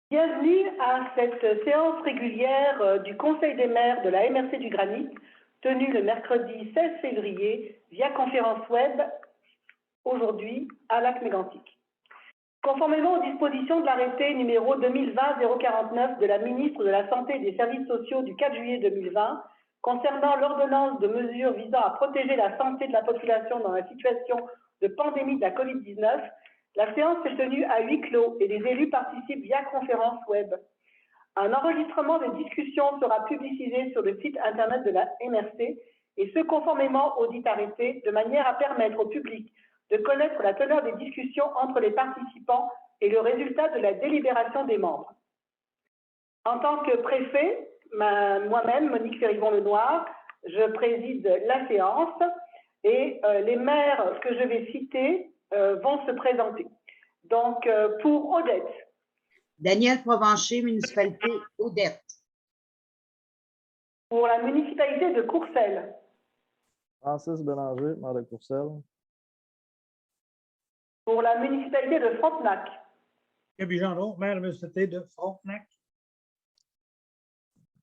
Bienvenue à cette séance régulière du Conseil des maires de la MRC du Granit, tenue le mercredi 16 février via conférence web, aujourd'hui à Lac-Mégantic. Conformément aux dispositions de l'arrêté numéro 2020-049 de la ministre de la Santé et des Services sociaux du 4 juillet 2020, concernant l'ordonnance de mesures visant à protéger la santé de la population dans la situation de pandémie de la COVID-19, la séance est tenue à huis clos et les élus participent via conférence web. Un enregistrement des discussions sera publicisé sur le site internet de la MRC et ce conformément au dit arrêté, de manière à permettre au public de connaître la teneur des discussions entre les participants et le résultat de la délibération des membres. En tant que préfet, moi-même, Monique Ferrivon-Lenoir, je préside la séance et les maires que je vais citer vont se présenter. Donc, pour Odette. Daniel Provencher, municipalité Odette. Pour la municipalité de Courcelles. Francis Bélanger, maire de Courcelles. Pour la municipalité de Frontenac. Gaby Gendron, maire de la municipalité de Frontenac.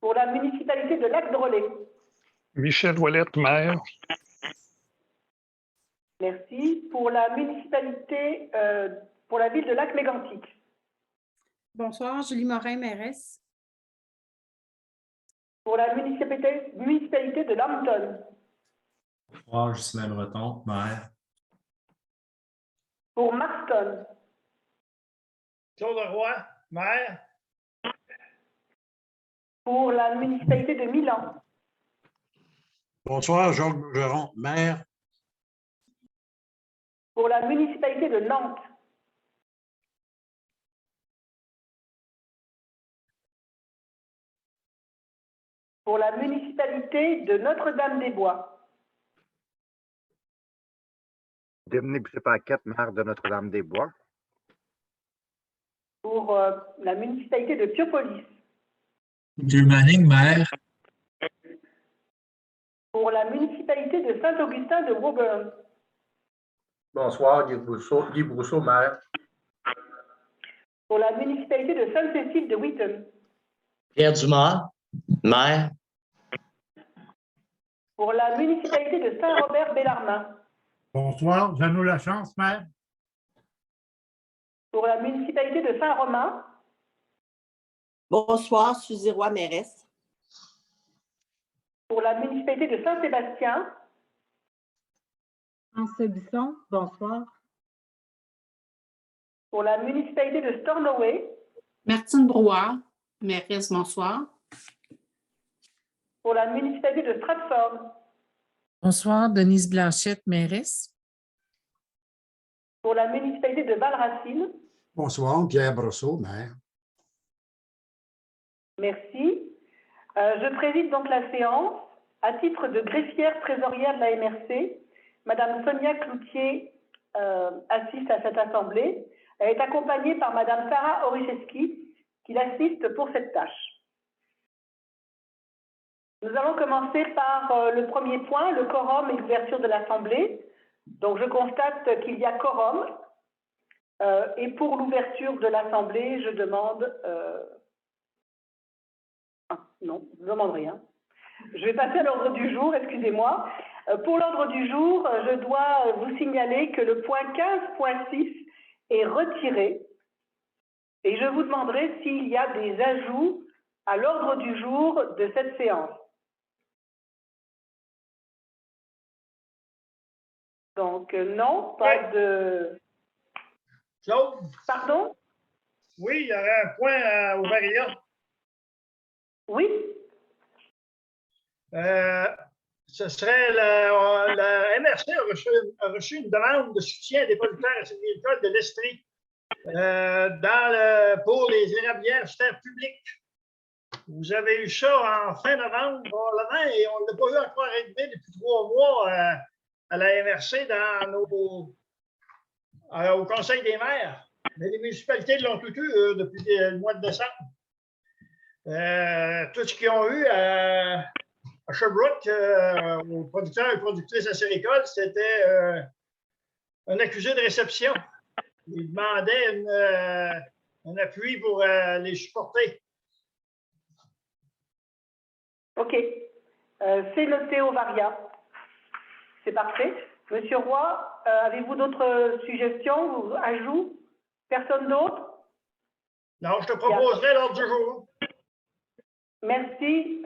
Pour la municipalité de Lac-Drolet. Michel Ouellette, maire. Merci. Pour la municipalité, pour la ville de Lac-Mégantic. Bonsoir, Julie Morin, mairesse. Pour la municipalité de Lambton. Bonsoir, Justin Breton, maire. Pour Marston. Claude Roy, maire. Pour la municipalité de Milan. Bonsoir, Jacques Bergeron, maire. Pour la municipalité de Nantes. Pour la municipalité de Notre-Dame-des-Bois. Dominique Bussé-Paquette, maire de Notre-Dame-des-Bois. Pour la municipalité de Piopolis. Dieu Manning, maire. Pour la municipalité de Saint-Augustin de Woburn. Bonsoir, Guy Brousseau, maire. Pour la municipalité de Sainte-Cécile de Wheaton. Pierre Dumas, maire. Pour la municipalité de Saint-Robert-Bellarmin. Bonsoir, Jeannot Lachance, maire. Pour la municipalité de Saint-Romain. Bonsoir, Suzy Roy, mairesse. Pour la municipalité de Saint-Sébastien. France Bisson, bonsoir. Pour la municipalité de Stornoway. Martine Brouard, mairesse, bonsoir. Pour la municipalité de Stratford. Bonsoir, Denise Blanchette, mairesse. Pour la municipalité de Valracine. Bonsoir, Pierre Brosseau, maire. Merci. Je préside donc la séance. À titre de greffière trésorière de la MRC, Madame Sonia Cloutier assiste à cette assemblée. Elle est accompagnée par Madame Sarah Orichevski qui l'assiste pour cette tâche. Nous allons commencer par le premier point, le quorum et l'ouverture de l'Assemblée. Donc, je constate qu'il y a quorum. Et pour l'ouverture de l'Assemblée, je demande... non, je ne demande rien. Je vais passer à l'ordre du jour, excusez-moi. Pour l'ordre du jour, je dois vous signaler que le point 15.6 est retiré. Et je vous demanderai s'il y a des ajouts à l'ordre du jour de cette séance. Donc, non, pas de... Claude? Pardon? Oui, il y aurait un point au Varia. Oui. Ce serait la MRC a reçu une demande de soutien des producteurs agricoles de l'Estrie pour les érablières sur terre publique. Vous avez eu ça en fin novembre, probablement, et on ne l'a pas eu encore arrivé depuis 3 mois à la MRC au Conseil des maires. Mais les municipalités l'ont tout eu depuis le mois de décembre. Tout ce qu'ils ont eu à Sherbrooke, aux producteurs et productrices acéricoles, c'était un accusé de réception. Il demandait un appui pour les supporter. OK. C'est noté au Varia. C'est parfait. Monsieur Roy, avez-vous d'autres suggestions ou ajouts? Personne d'autre? Non, je te proposerai l'ordre du jour. Merci.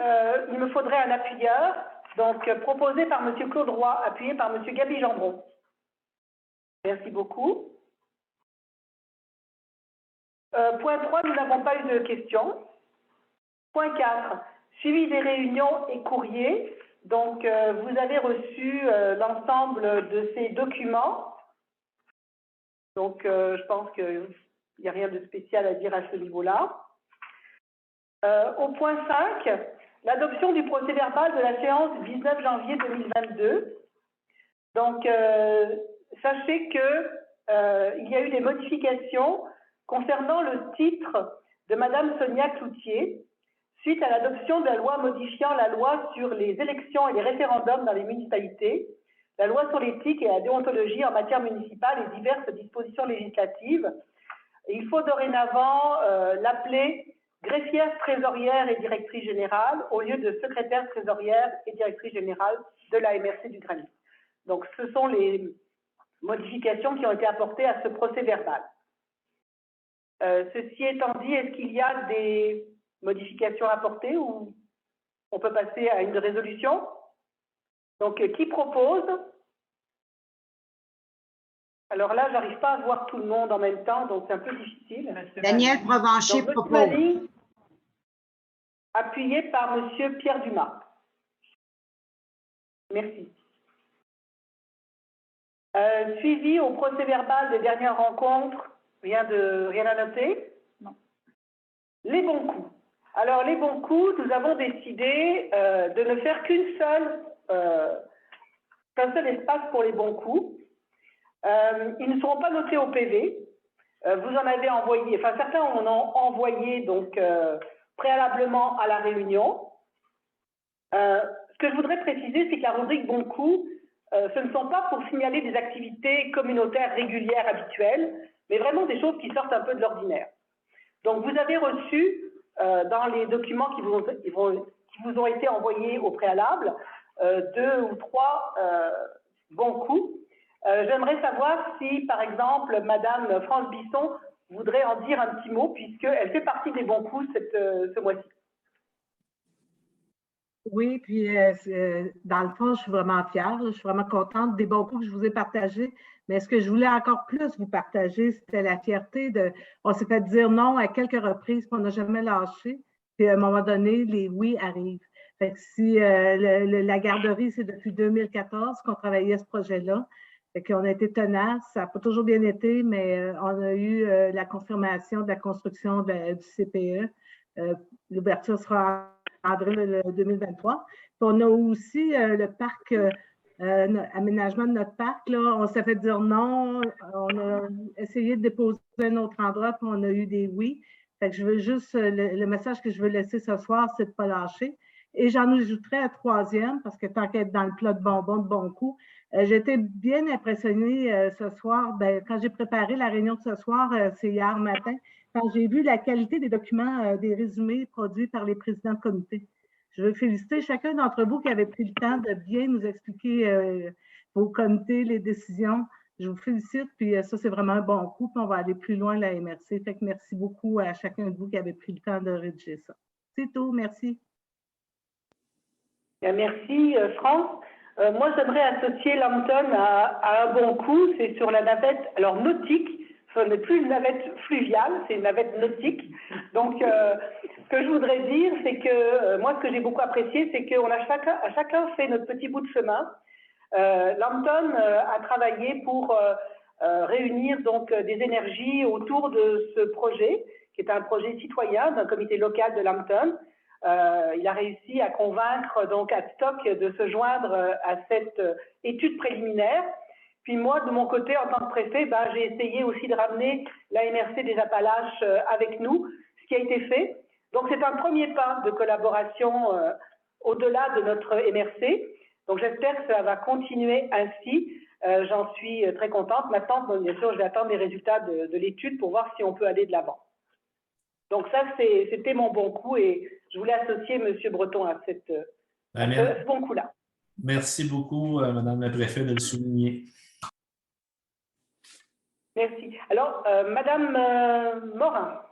Il me faudrait un appuyeur. Donc, proposé par M. Claude Roy, appuyé par M. Gaby Gendron. Merci beaucoup. Point 3, nous n'avons pas eu de questions. Point 4, suivi des réunions et courriers. Donc, vous avez reçu l'ensemble de ces documents. Donc, je pense qu'il n'y a rien de spécial à dire à ce niveau-là. Au point 5, l'adoption du procès-verbal de la séance du 19 janvier 2022. Donc, sachez qu'il y a eu des modifications concernant le titre de Mme Sonia Cloutier, suite à l'adoption de la loi modifiant la loi sur les élections et les référendums dans les municipalités, la loi sur l'éthique et la déontologie en matière municipale et diverses dispositions législatives. Et il faut dorénavant l'appeler greffière trésorière et directrice générale au lieu de secrétaire trésorière et directrice générale de la MRC du Granit. Donc, ce sont les modifications qui ont été apportées à ce procès-verbal. Ceci étant dit, est-ce qu'il y a des modifications apportées ou on peut passer à une résolution? Donc, qui propose? Alors là, j'arrive pas à voir tout le monde en même temps, donc c'est un peu difficile. Daniel Provencher propose. Appuyé par M. Pierre Dumas. Merci. Suivi au procès-verbal des dernières rencontres, rien à noter? Non. Les bons coups. Alors, les bons coups, nous avons décidé de ne faire qu'un seul espace pour les bons coups. Ils ne seront pas notés au PV. Vous en avez envoyé, enfin certains en ont envoyé donc préalablement à la réunion. Ce que je voudrais préciser, c'est que la rubrique bons coups, ce ne sont pas pour signaler des activités communautaires régulières habituelles, mais vraiment des choses qui sortent un peu de l'ordinaire. Donc, vous avez reçu dans les documents qui vous ont été envoyés au préalable 2 ou 3 bons coups. J'aimerais savoir si, par exemple, Madame France Bisson voudrait en dire un petit mot, puisqu'elle fait partie des bons coups ce mois-ci. Oui, puis dans le fond, je suis vraiment fière, je suis vraiment contente des bons coups que je vous ai partagés. Mais ce que je voulais encore plus vous partager, c'était la fierté de... On s'est fait dire non à quelques reprises, puis on n'a jamais lâché. Puis à un moment donné, les oui arrivent. Fait que si la garderie, c'est depuis 2014 qu'on travaillait à ce projet-là. Fait qu'on a été tenace, ça n'a pas toujours bien été, mais on a eu la confirmation de la construction du CPE. L'ouverture sera en avril 2023. Puis on a aussi le parc, aménagement de notre parc. Là, on s'est fait dire non. On a essayé de déposer un autre endroit, puis on a eu des oui. Fait que je veux juste, le message que je veux laisser ce soir, c'est de ne pas lâcher. Et j'en ajouterai un troisième, parce que tant qu'être dans le plat de bonbons de bon coup, j'ai été bien impressionnée ce soir. Ben, quand j'ai préparé la réunion de ce soir, c'est hier matin, quand j'ai vu la qualité des documents, des résumés produits par les présidents de comité. Je veux féliciter chacun d'entre vous qui avait pris le temps de bien nous expliquer vos comités, les décisions. Je vous félicite, puis ça, c'est vraiment un bon coup, puis on va aller plus loin, la MRC. Fait que merci beaucoup à chacun de vous qui avait pris le temps de rédiger ça. C'est tout, merci. Merci, France. Moi, j'aimerais associer Lambton à un bon coup, c'est sur la navette, alors nautique, ce n'est plus une navette fluviale, c'est une navette nautique. Donc, ce que je voudrais dire, c'est que moi, ce que j'ai beaucoup apprécié, c'est qu'on a chacun fait notre petit bout de chemin. Lambton a travaillé pour réunir donc des énergies autour de ce projet, qui est un projet citoyen d'un comité local de Lambton. Il a réussi à convaincre donc Adstock de se joindre à cette étude préliminaire. Puis moi, de mon côté, en tant que préfet, j'ai essayé aussi de ramener la MRC des Appalaches avec nous, ce qui a été fait. Donc c'est un premier pas de collaboration au-delà de notre MRC. Donc j'espère que ça va continuer ainsi. J'en suis très contente. Maintenant, bien sûr, je vais attendre les résultats de l'étude pour voir si on peut aller de l'avant. Donc ça, c'était mon bon coup et je voulais associer M. Breton à ce bon coup-là. Merci beaucoup, Madame la Préfète, de le souligner. Merci. Alors, Madame Morin.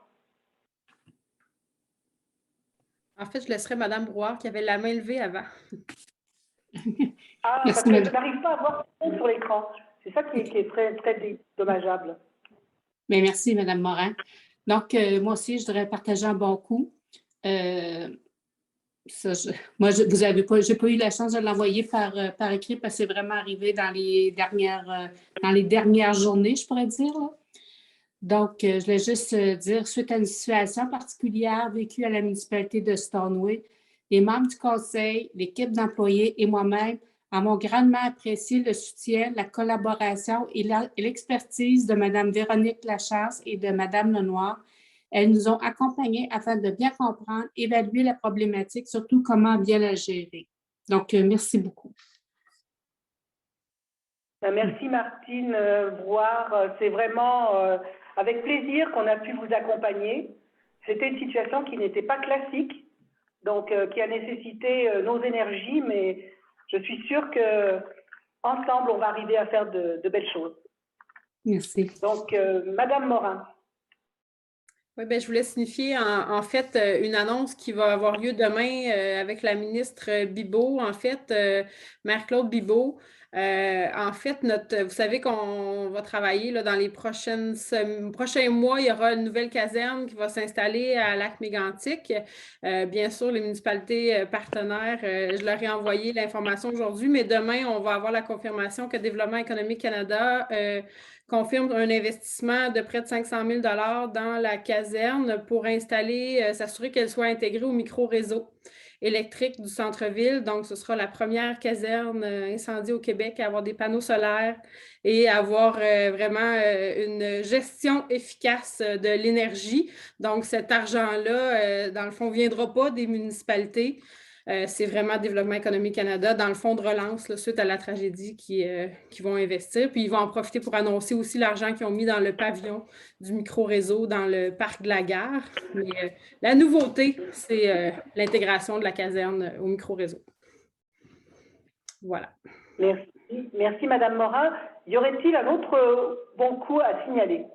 En fait, je laisserai Madame Brouard qui avait la main levée avant. Ah, parce que je n'arrive pas à voir tout sur l'écran. C'est ça qui est très, très dommageable. Bien, merci, Madame Morin. Donc, moi aussi, je voudrais partager un bon coup. Je n'ai pas eu la chance de l'envoyer par écrit parce que c'est vraiment arrivé dans les dernières journées, je pourrais dire. Là. Donc, je voulais juste dire, suite à une situation particulière vécue à la municipalité de Stornoway, les membres du conseil, l'équipe d'employés et moi-même avons grandement apprécié le soutien, la collaboration et l'expertise de Mme Véronique Lachasse et de Mme Lenoir. Elles nous ont accompagnés afin de bien comprendre, évaluer la problématique, surtout comment bien la gérer. Donc, merci beaucoup. Merci Martine Brouard. C'est vraiment avec plaisir qu'on a pu vous accompagner. C'était une situation qui n'était pas classique, donc qui a nécessité nos énergies, mais je suis sûre qu'ensemble, on va arriver à faire de belles choses. Merci. Donc, Madame Morin. Oui, bien, je voulais signifier en fait une annonce qui va avoir lieu demain avec la ministre Bibeau, en fait, Mère-Claude Bibeau. En fait, vous savez qu'on va travailler là, dans les prochains mois. Il y aura une nouvelle caserne qui va s'installer à Lac-Mégantic. Bien sûr, les municipalités partenaires, je leur ai envoyé l'information aujourd'hui, mais demain, on va avoir la confirmation que Développement économique Canada confirme un investissement de près de 500 000 $ dans la caserne pour s'assurer qu'elle soit intégrée au micro-réseau électrique du centre-ville. Donc, ce sera la première caserne incendie au Québec à avoir des panneaux solaires et avoir vraiment une gestion efficace de l'énergie. Donc, cet argent-là, dans le fond, ne viendra pas des municipalités. C'est vraiment Développement économique Canada, dans le fonds de relance, là, suite à la tragédie, qui vont investir. Puis, ils vont en profiter pour annoncer aussi l'argent qu'ils ont mis dans le pavillon du micro-réseau dans le parc de la gare. Mais la nouveauté, c'est l'intégration de la caserne au micro-réseau. Voilà. Merci. Merci, Madame Morin. Y aurait-il un autre bon coup à signaler?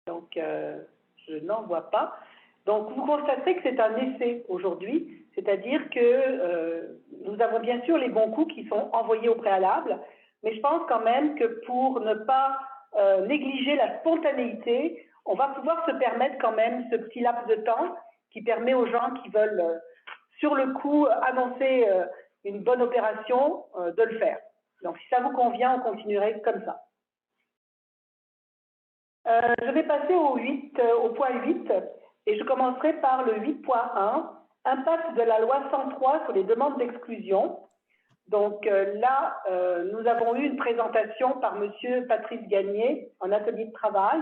Donc, je n'en vois pas. Donc, vous constaterez que c'est un essai aujourd'hui, c'est-à-dire que nous avons bien sûr les bons coups qui sont envoyés au préalable, mais je pense quand même que pour ne pas négliger la spontanéité, on va pouvoir se permettre quand même ce petit laps de temps qui permet aux gens qui veulent, sur le coup, annoncer une bonne opération, de le faire. Donc, si ça vous convient, on continuerait comme ça. Je vais passer au point 8. Et je commencerai par le 8.1, impact de la loi 103 sur les demandes d'exclusion. Donc là, nous avons eu une présentation par M. Patrice Gagné en atelier de travail.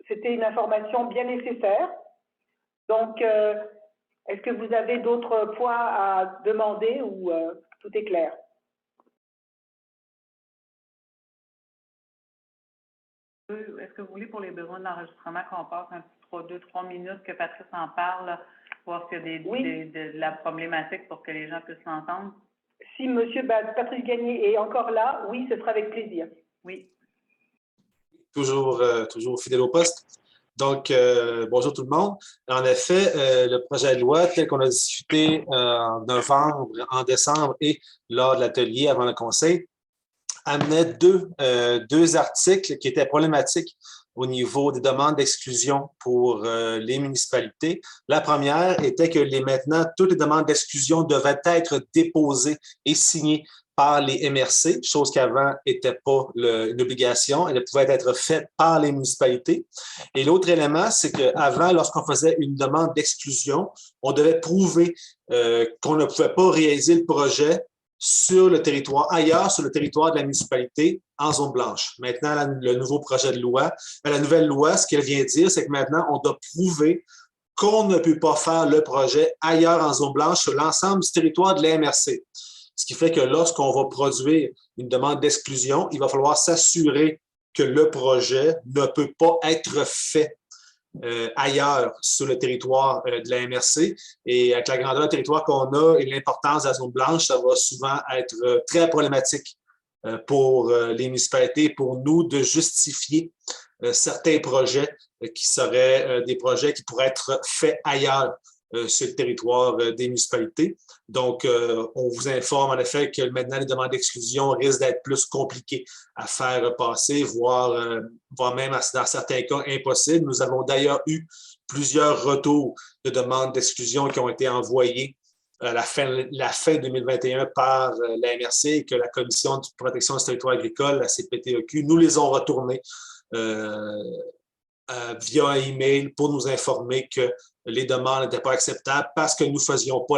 C'était une information bien nécessaire. Donc, est-ce que vous avez d'autres points à demander ou tout est clair? Est-ce que vous voulez, pour les besoins de l'enregistrement, qu'on passe un petit 2-3 minutes, que Patrice en parle, voir s'il y a de la problématique pour que les gens puissent l'entendre? Si M. Patrice Gagné est encore là, oui, ce sera avec plaisir. Oui. Toujours fidèle au poste. Donc, bonjour tout le monde. En effet, le projet de loi tel qu'on a discuté en novembre, en décembre et lors de l'atelier avant le conseil, amenait deux articles qui étaient problématiques au niveau des demandes d'exclusion pour les municipalités. La première était que maintenant, toutes les demandes d'exclusion devaient être déposées et signées par les MRC, chose qu'avant n'était pas une obligation, elle pouvait être faite par les municipalités. Et l'autre élément, c'est qu'avant, lorsqu'on faisait une demande d'exclusion, on devait prouver qu'on ne pouvait pas réaliser le projet sur le territoire, ailleurs sur le territoire de la municipalité, en zone blanche. Maintenant, le nouveau projet de loi, la nouvelle loi, ce qu'elle vient dire, c'est que maintenant, on doit prouver qu'on ne peut pas faire le projet ailleurs en zone blanche sur l'ensemble du territoire de la MRC. Ce qui fait que lorsqu'on va produire une demande d'exclusion, il va falloir s'assurer que le projet ne peut pas être fait ailleurs sur le territoire de la MRC. Et avec la grandeur du territoire qu'on a et l'importance de la zone blanche, ça va souvent être très problématique pour les municipalités, pour nous, de justifier certains projets qui seraient des projets qui pourraient être faits ailleurs sur le territoire des municipalités. Donc, on vous informe en effet que maintenant, les demandes d'exclusion risquent d'être plus compliquées à faire passer, voire même dans certains cas impossibles. Nous avons d'ailleurs eu plusieurs retours de demandes d'exclusion qui ont été envoyés la fin 2021 par la MRC et que la Commission de protection du territoire agricole, la CPTEQ, nous les ont retournés via un email pour nous informer que les demandes n'étaient pas acceptables parce que nous ne faisions pas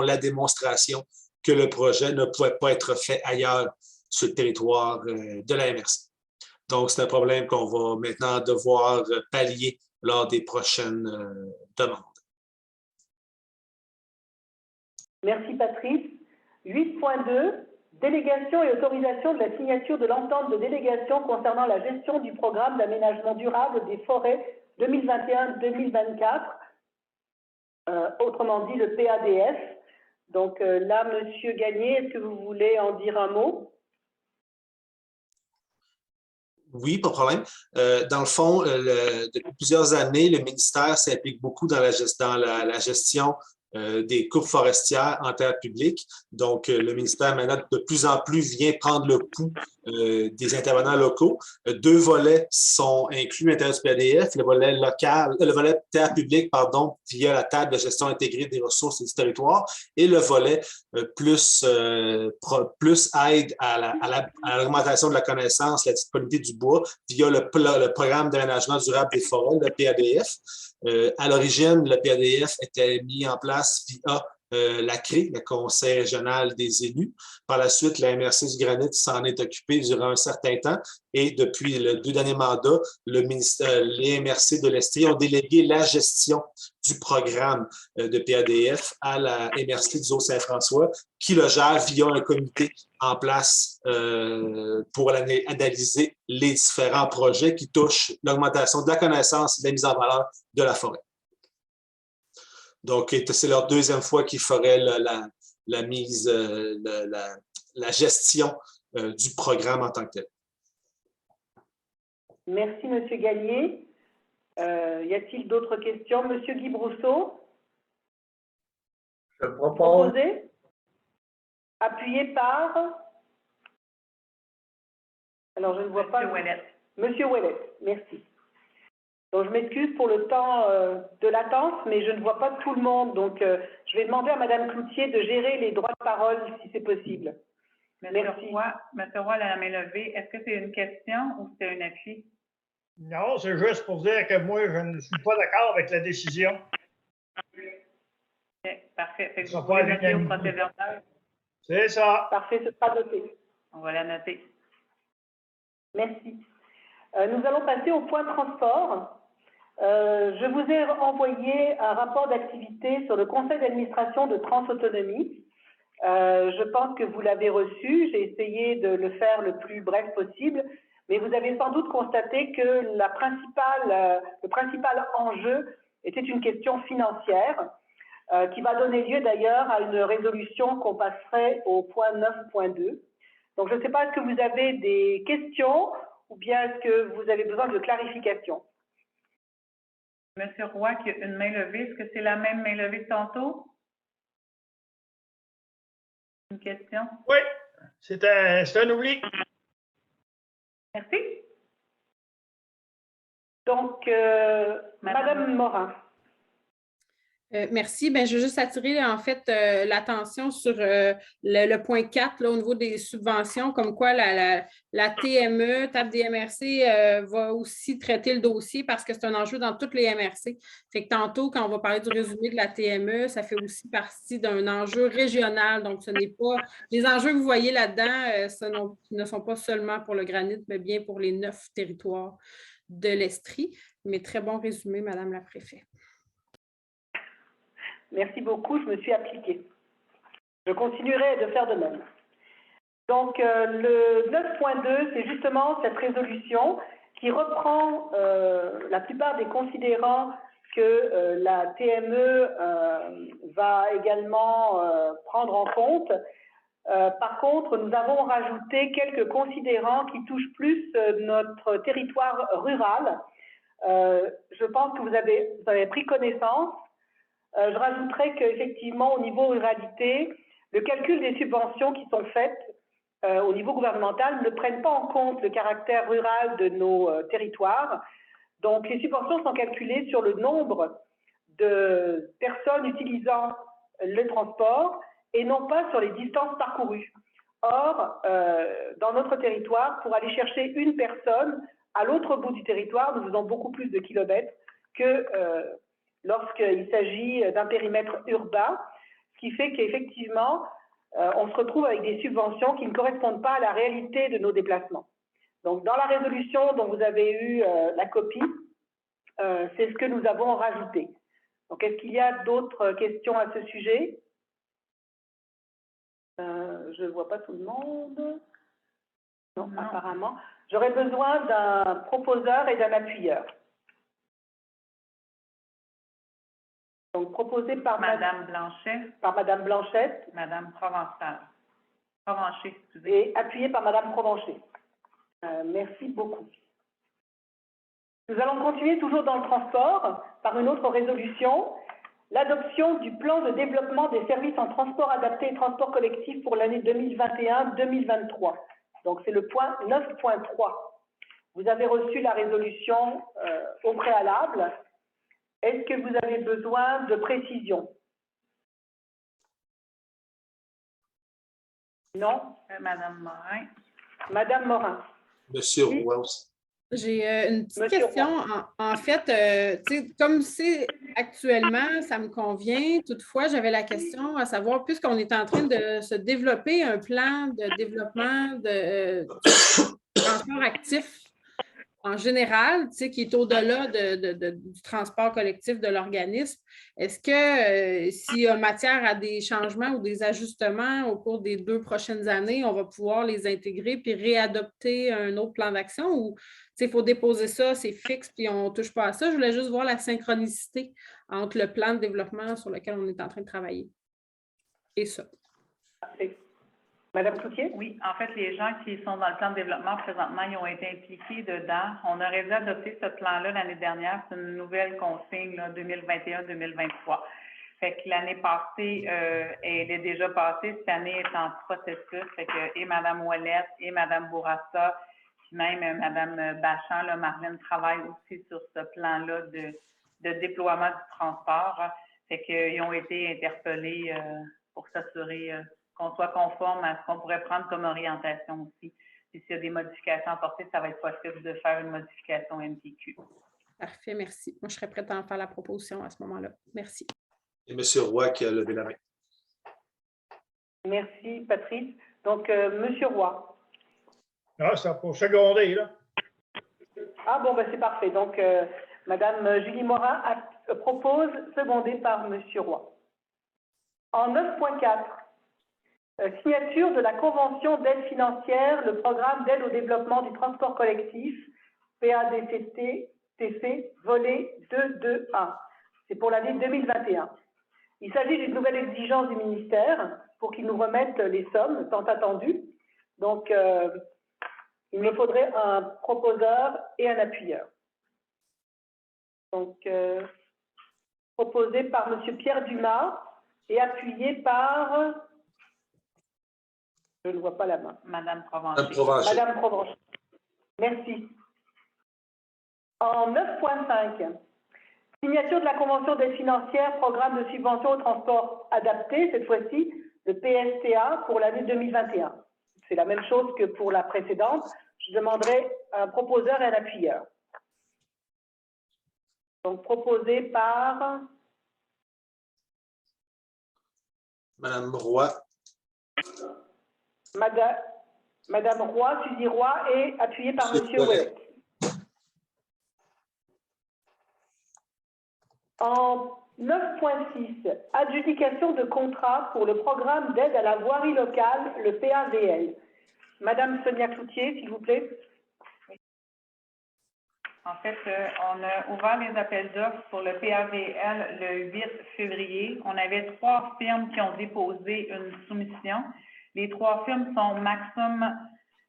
la démonstration que le projet ne pouvait pas être fait ailleurs sur le territoire de la MRC. Donc, c'est un problème qu'on va maintenant devoir pallier lors des prochaines demandes. Merci, Patrice. 8.2, délégation et autorisation de la signature de l'entente de délégation concernant la gestion du programme d'aménagement durable des forêts 2021-2024, autrement dit le PADF. Donc là, Monsieur Gagné, est-ce que vous voulez en dire un mot? Oui, pas de problème. Dans le fond, depuis plusieurs années, le ministère s'implique beaucoup dans la gestion des coupes forestières en terre publique. Donc, le ministère, maintenant, de plus en plus, vient prendre le pouls des intervenants locaux. Deux volets sont inclus à l'intérieur du PADF, le volet local, le volet terre publique, pardon, via la table de gestion intégrée des ressources et du territoire, et le volet plus aide à l'augmentation de la connaissance, la disponibilité du bois, via le programme d'aménagement durable des forêts, le PADF. À l'origine, le PADF était mis en place via la CRE, le Conseil régional des élus. Par la suite, la MRC du Granit s'en est occupée durant un certain temps et depuis le 2 derniers mandats, les MRC de l'Estrie ont délégué la gestion du programme de PADF à la MRC du Haut-Saint-François qui le gère via un comité en place pour analyser les différents projets qui touchent l'augmentation de la connaissance et de la mise en valeur de la forêt. Donc, c'est leur deuxième fois qu'ils feraient la gestion du programme en tant que tel. Merci, M. Gagné. Y a-t-il d'autres questions? M. Guy Brousseau? Je propose. Proposé? Appuyé par? Alors, je ne vois pas. Monsieur Ouellet, merci. Donc, je m'excuse pour le temps de latence, mais je ne vois pas tout le monde. Donc, je vais demander à Mme Cloutier de gérer les droits de parole, si c'est possible. Merci. Monsieur Roy, la main levée, est-ce que c'est une question ou c'est un appui? Non, c'est juste pour dire que moi, je ne suis pas d'accord avec la décision. Okay, parfait. Fait que vous pouvez noter au procès-verbal. C'est ça. Parfait, ce sera noté. On va la noter. Merci. Nous allons passer au point transport. Je vous ai envoyé un rapport d'activité sur le conseil d'administration de Transautonomie. Je pense que vous l'avez reçu. J'ai essayé de le faire le plus bref possible, mais vous avez sans doute constaté que le principal enjeu était une question financière qui va donner lieu d'ailleurs à une résolution qu'on passerait au point 9.2. Donc, je ne sais pas, est-ce que vous avez des questions ou bien est-ce que vous avez besoin de clarification? Monsieur Roy, qui a une main levée, est-ce que c'est la même main levée que tantôt? Une question? Oui, c'est un oubli. Merci. Donc, Madame Morin. Merci. Bien, je veux juste attirer en fait l'attention sur le point 4 là, au niveau des subventions, comme quoi la TME, table des MRC, va aussi traiter le dossier parce que c'est un enjeu dans toutes les MRC. Fait que tantôt, quand on va parler du résumé de la TME, ça fait aussi partie d'un enjeu régional. Donc, ce n'est pas. Les enjeux que vous voyez là-dedans, ne sont pas seulement pour le Granit, mais bien pour les 9 territoires de l'Estrie. Mais très bon résumé, Madame la Préfète. Merci beaucoup, je me suis appliquée. Je continuerai de faire de même. Donc, le 9.2, c'est justement cette résolution qui reprend la plupart des considérants que la TME va également prendre en compte. Par contre, nous avons rajouté quelques considérants qui touchent plus notre territoire rural. Je pense que vous avez pris connaissance. Je rajouterai qu'effectivement, au niveau ruralité, le calcul des subventions qui sont faites au niveau gouvernemental ne prennent pas en compte le caractère rural de nos territoires. Donc, les subventions sont calculées sur le nombre de personnes utilisant le transport et non pas sur les distances parcourues. Or, dans notre territoire, pour aller chercher une personne à l'autre bout du territoire, nous faisons beaucoup plus de kilomètres que lorsqu'il s'agit d'un périmètre urbain, ce qui fait qu'effectivement, on se retrouve avec des subventions qui ne correspondent pas à la réalité de nos déplacements. Donc, dans la résolution dont vous avez eu la copie, c'est ce que nous avons rajouté. Donc, est-ce qu'il y a d'autres questions à ce sujet? Je ne vois pas tout le monde. Non, apparemment. J'aurais besoin d'un proposeur et d'un appuyeur. Donc, proposé par Madame Blanchet. Par Madame Blanchette. Madame Provençal. Provencher, excusez. Et appuyé par Madame Provencher. Merci beaucoup. Nous allons continuer toujours dans le transport par une autre résolution. L'adoption du plan de développement des services en transport adapté et transport collectif pour l'année 2021-2023. Donc, c'est le point 9.3. Vous avez reçu la résolution au préalable. Est-ce que vous avez besoin de précision? Non? Madame Morin. Madame Morin. Monsieur Roy aussi. J'ai une petite question. En fait, comme c'est actuellement, ça me convient. Toutefois, j'avais la question à savoir, puisqu'on est en train de se développer un plan de développement de transport actif en général, qui est au-delà du transport collectif de l'organisme, est-ce que s'il y a matière à des changements ou des ajustements au cours des 2 prochaines années, on va pouvoir les intégrer puis réadopter un autre plan d'action ou il faut déposer ça, c'est fixe puis on ne touche pas à ça? Je voulais juste voir la synchronicité entre le plan de développement sur lequel on est en train de travailler et ça. Madame Cloutier? Oui, en fait, les gens qui sont dans le plan de développement présentement, ils ont été impliqués dedans. On aurait dû adopter ce plan-là l'année dernière. C'est une nouvelle consigne 2021-2023. Fait que l'année passée, elle est déjà passée. Cette année est en processus. Fait que et Mme Ouellette et Mme Bourassa, puis même Mme Bachand, Marlène travaille aussi sur ce plan-là de déploiement du transport. Fait qu'ils ont été interpellés pour s'assurer qu'on soit conforme à ce qu'on pourrait prendre comme orientation aussi. Et s'il y a des modifications apportées, ça va être possible de faire une modification MTQ. Parfait, merci. Moi, je serais prête à en faire la proposition à ce moment-là. Merci. Et M. Roy qui a levé la main. Merci, Patrice. Donc, M. Roy. Ah, c'est pour seconder, là. Ah bon, ben c'est parfait. Donc, Mme Julie Morin propose, secondée par M. Roy. En 9.4, signature de la convention d'aide financière, le programme d'aide au développement du transport collectif, PADCT-TC, volet 2.2.1. C'est pour l'année 2021. Il s'agit d'une nouvelle exigence du ministère pour qu'il nous remette les sommes tant attendues. Donc, il me faudrait un proposeur et un appuyeur. Donc, proposé par M. Pierre Dumas et appuyé par... Je ne vois pas la main. Madame Provencher. Madame Provencher. Merci. En 9.5, signature de la convention d'aide financière, programme de subvention au transport adapté, cette fois-ci, le PSTA pour l'année 2021. C'est la même chose que pour la précédente. Je demanderai un proposeur et un appuyeur. Donc, proposé par... Madame Roy. Madame Roy, Suzy Roy et appuyé par Monsieur Ouellet. En 9.6, adjudication de contrat pour le programme d'aide à la voirie locale, le PAVL. Madame Sonia Cloutier, s'il vous plaît. En fait, on a ouvert les appels d'offres pour le PAVL le 8 février. On avait 3 firmes qui ont déposé une soumission. Les 3 firmes sont Maxim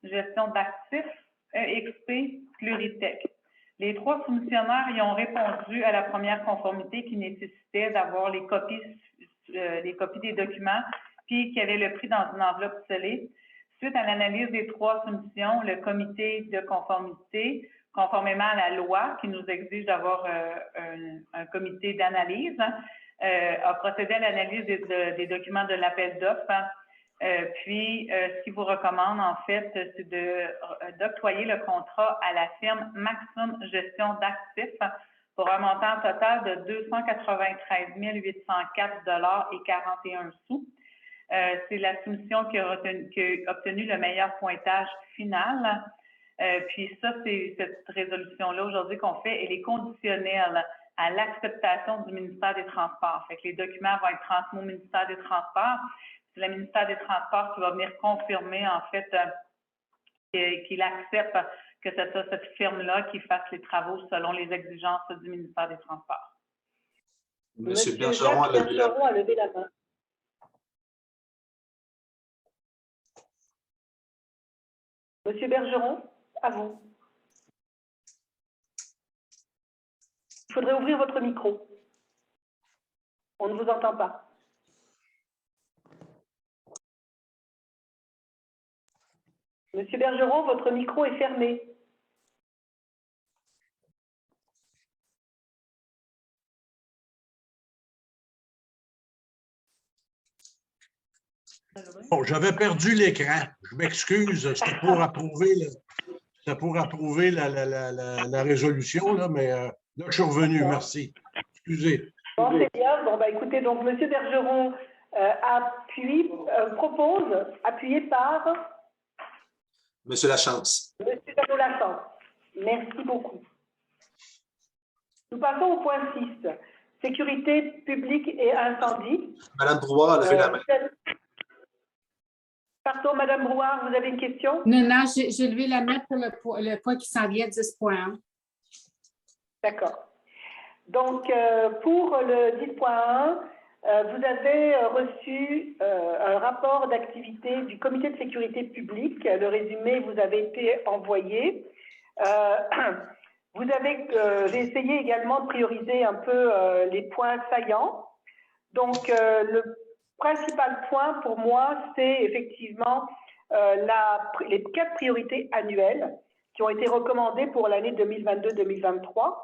Gestion d'actifs, EXP, Pluritech. Les 3 soumissionnaires y ont répondu à la première conformité qui nécessitait d'avoir les copies des documents puis qui avait le prix dans une enveloppe scellée. Suite à l'analyse des 3 soumissions, le comité de conformité, conformément à la loi qui nous exige d'avoir un comité d'analyse, a procédé à l'analyse des documents de l'appel d'offres. Puis, ce qu'il vous recommande, en fait, c'est d'octroyer le contrat à la firme Maxim Gestion d'actifs pour un montant total de 293 804 et 41 sous. C'est la soumission qui a obtenu le meilleur pointage final. Puis ça, c'est cette résolution-là aujourd'hui qu'on fait, elle est conditionnelle à l'acceptation du ministère des Transports. Fait que les documents vont être transmis au ministère des Transports. C'est le ministère des Transports qui va venir confirmer, en fait, qu'il accepte que c'est cette firme-là qui fasse les travaux selon les exigences du ministère des Transports. Monsieur Bergeron a levé la main. Monsieur Bergeron, à vous. Il faudrait ouvrir votre micro. On ne vous entend pas. Monsieur Bergeron, votre micro est fermé. Bon, j'avais perdu l'écran. Je m'excuse. C'était pour approuver, la résolution, là, mais là, je suis revenu. Merci. Excusez. Bon, c'est bien. Bon, écoutez, donc, M. Bergeron propose, appuyé par Monsieur Lachance. Monsieur Lachance. Merci beaucoup. Nous passons au point 6. Sécurité publique et incendie. Madame Brouard a levé la main. Pardon, Madame Brouard, vous avez une question? Non, j'ai levé la main pour le point qui s'en vient, 10.1. D'accord. Donc, pour le 10.1, vous avez reçu un rapport d'activité du comité de sécurité publique. Le résumé vous avait été envoyé. J'ai essayé également de prioriser un peu les points saillants. Donc, le principal point pour moi, c'est effectivement les 4 priorités annuelles qui ont été recommandées pour l'année 2022-2023.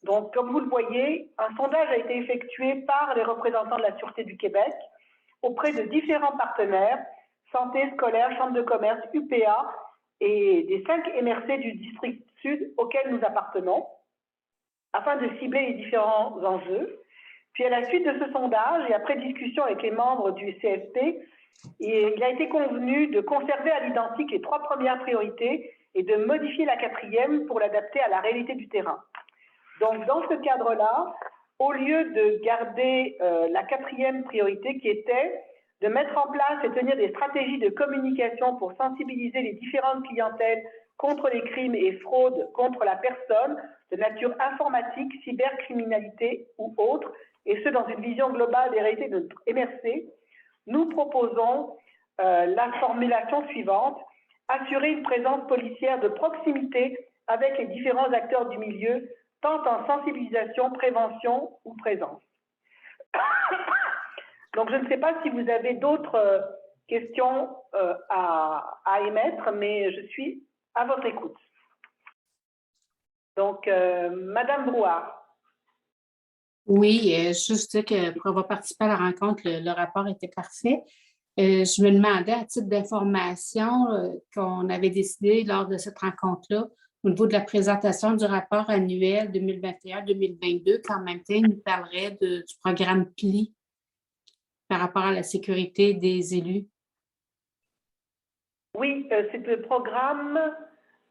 Donc, comme vous le voyez, un sondage a été effectué par les représentants de la Sûreté du Québec auprès de différents partenaires, santé, scolaire, chambre de commerce, UPA et des 5 MRC du district sud auxquels nous appartenons, afin de cibler les différents enjeux. Puis à la suite de ce sondage et après discussion avec les membres du CSP, il a été convenu de conserver à l'identique les 3 premières priorités et de modifier la 4e pour l'adapter à la réalité du terrain. Donc, dans ce cadre-là, au lieu de garder la 4e priorité qui était de mettre en place et tenir des stratégies de communication pour sensibiliser les différentes clientèles contre les crimes et fraudes contre la personne de nature informatique, cybercriminalité ou autre, et ce dans une vision globale des réalités de notre MRC, nous proposons la formulation suivante: assurer une présence policière de proximité avec les différents acteurs du milieu, tant en sensibilisation, prévention ou présence. Donc, je ne sais pas si vous avez d'autres questions à émettre, mais je suis à votre écoute. Donc, Madame Brouard. Oui, juste dire que pour avoir participé à la rencontre, le rapport était parfait. Je me demandais, à titre d'information, qu'on avait décidé lors de cette rencontre-là, au niveau de la présentation du rapport annuel 2021-2022, qu'en même temps, il nous parlerait du programme PLI par rapport à la sécurité des élus. Oui, c'est le programme,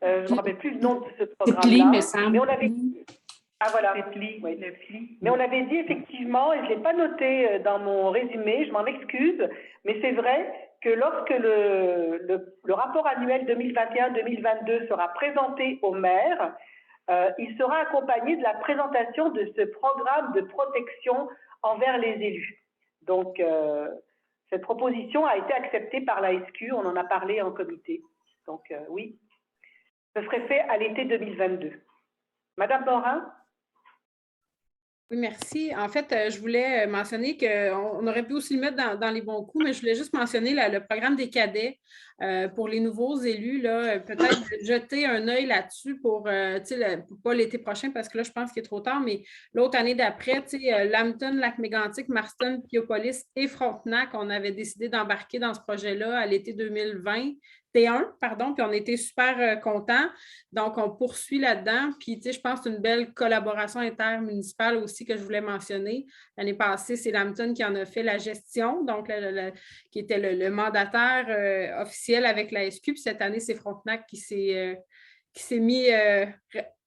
je ne me rappelle plus le nom de ce programme-là. C'est PLI, me semble. Mais on avait... Ah voilà, le PLI. Mais on avait dit effectivement, et je ne l'ai pas noté dans mon résumé, je m'en excuse, mais c'est vrai que lorsque le rapport annuel 2021-2022 sera présenté au maire, il sera accompagné de la présentation de ce programme de protection envers les élus. Donc, cette proposition a été acceptée par la SQ, on en a parlé en comité. Donc, oui, ce serait fait à l'été 2022. Madame Morin? Oui, merci. En fait, je voulais mentionner qu'on aurait pu aussi le mettre dans les bons coups, mais je voulais juste mentionner le programme des cadets pour les nouveaux élus. Peut-être jeter un œil là-dessus pour pas l'été prochain, parce que là, je pense qu'il est trop tard, mais l'autre année d'après, Lambton, Lac-Mégantic, Marston, Piopolis et Frontenac, on avait décidé d'embarquer dans ce projet-là à l'été 2020. T1, pardon, puis on était super contents. Donc, on poursuit là-dedans. Puis, je pense que c'est une belle collaboration intermunicipale aussi que je voulais mentionner. L'année passée, c'est Lambton qui en a fait la gestion, donc qui était le mandataire officiel avec la SQ. Puis cette année, c'est Frontenac qui s'est mis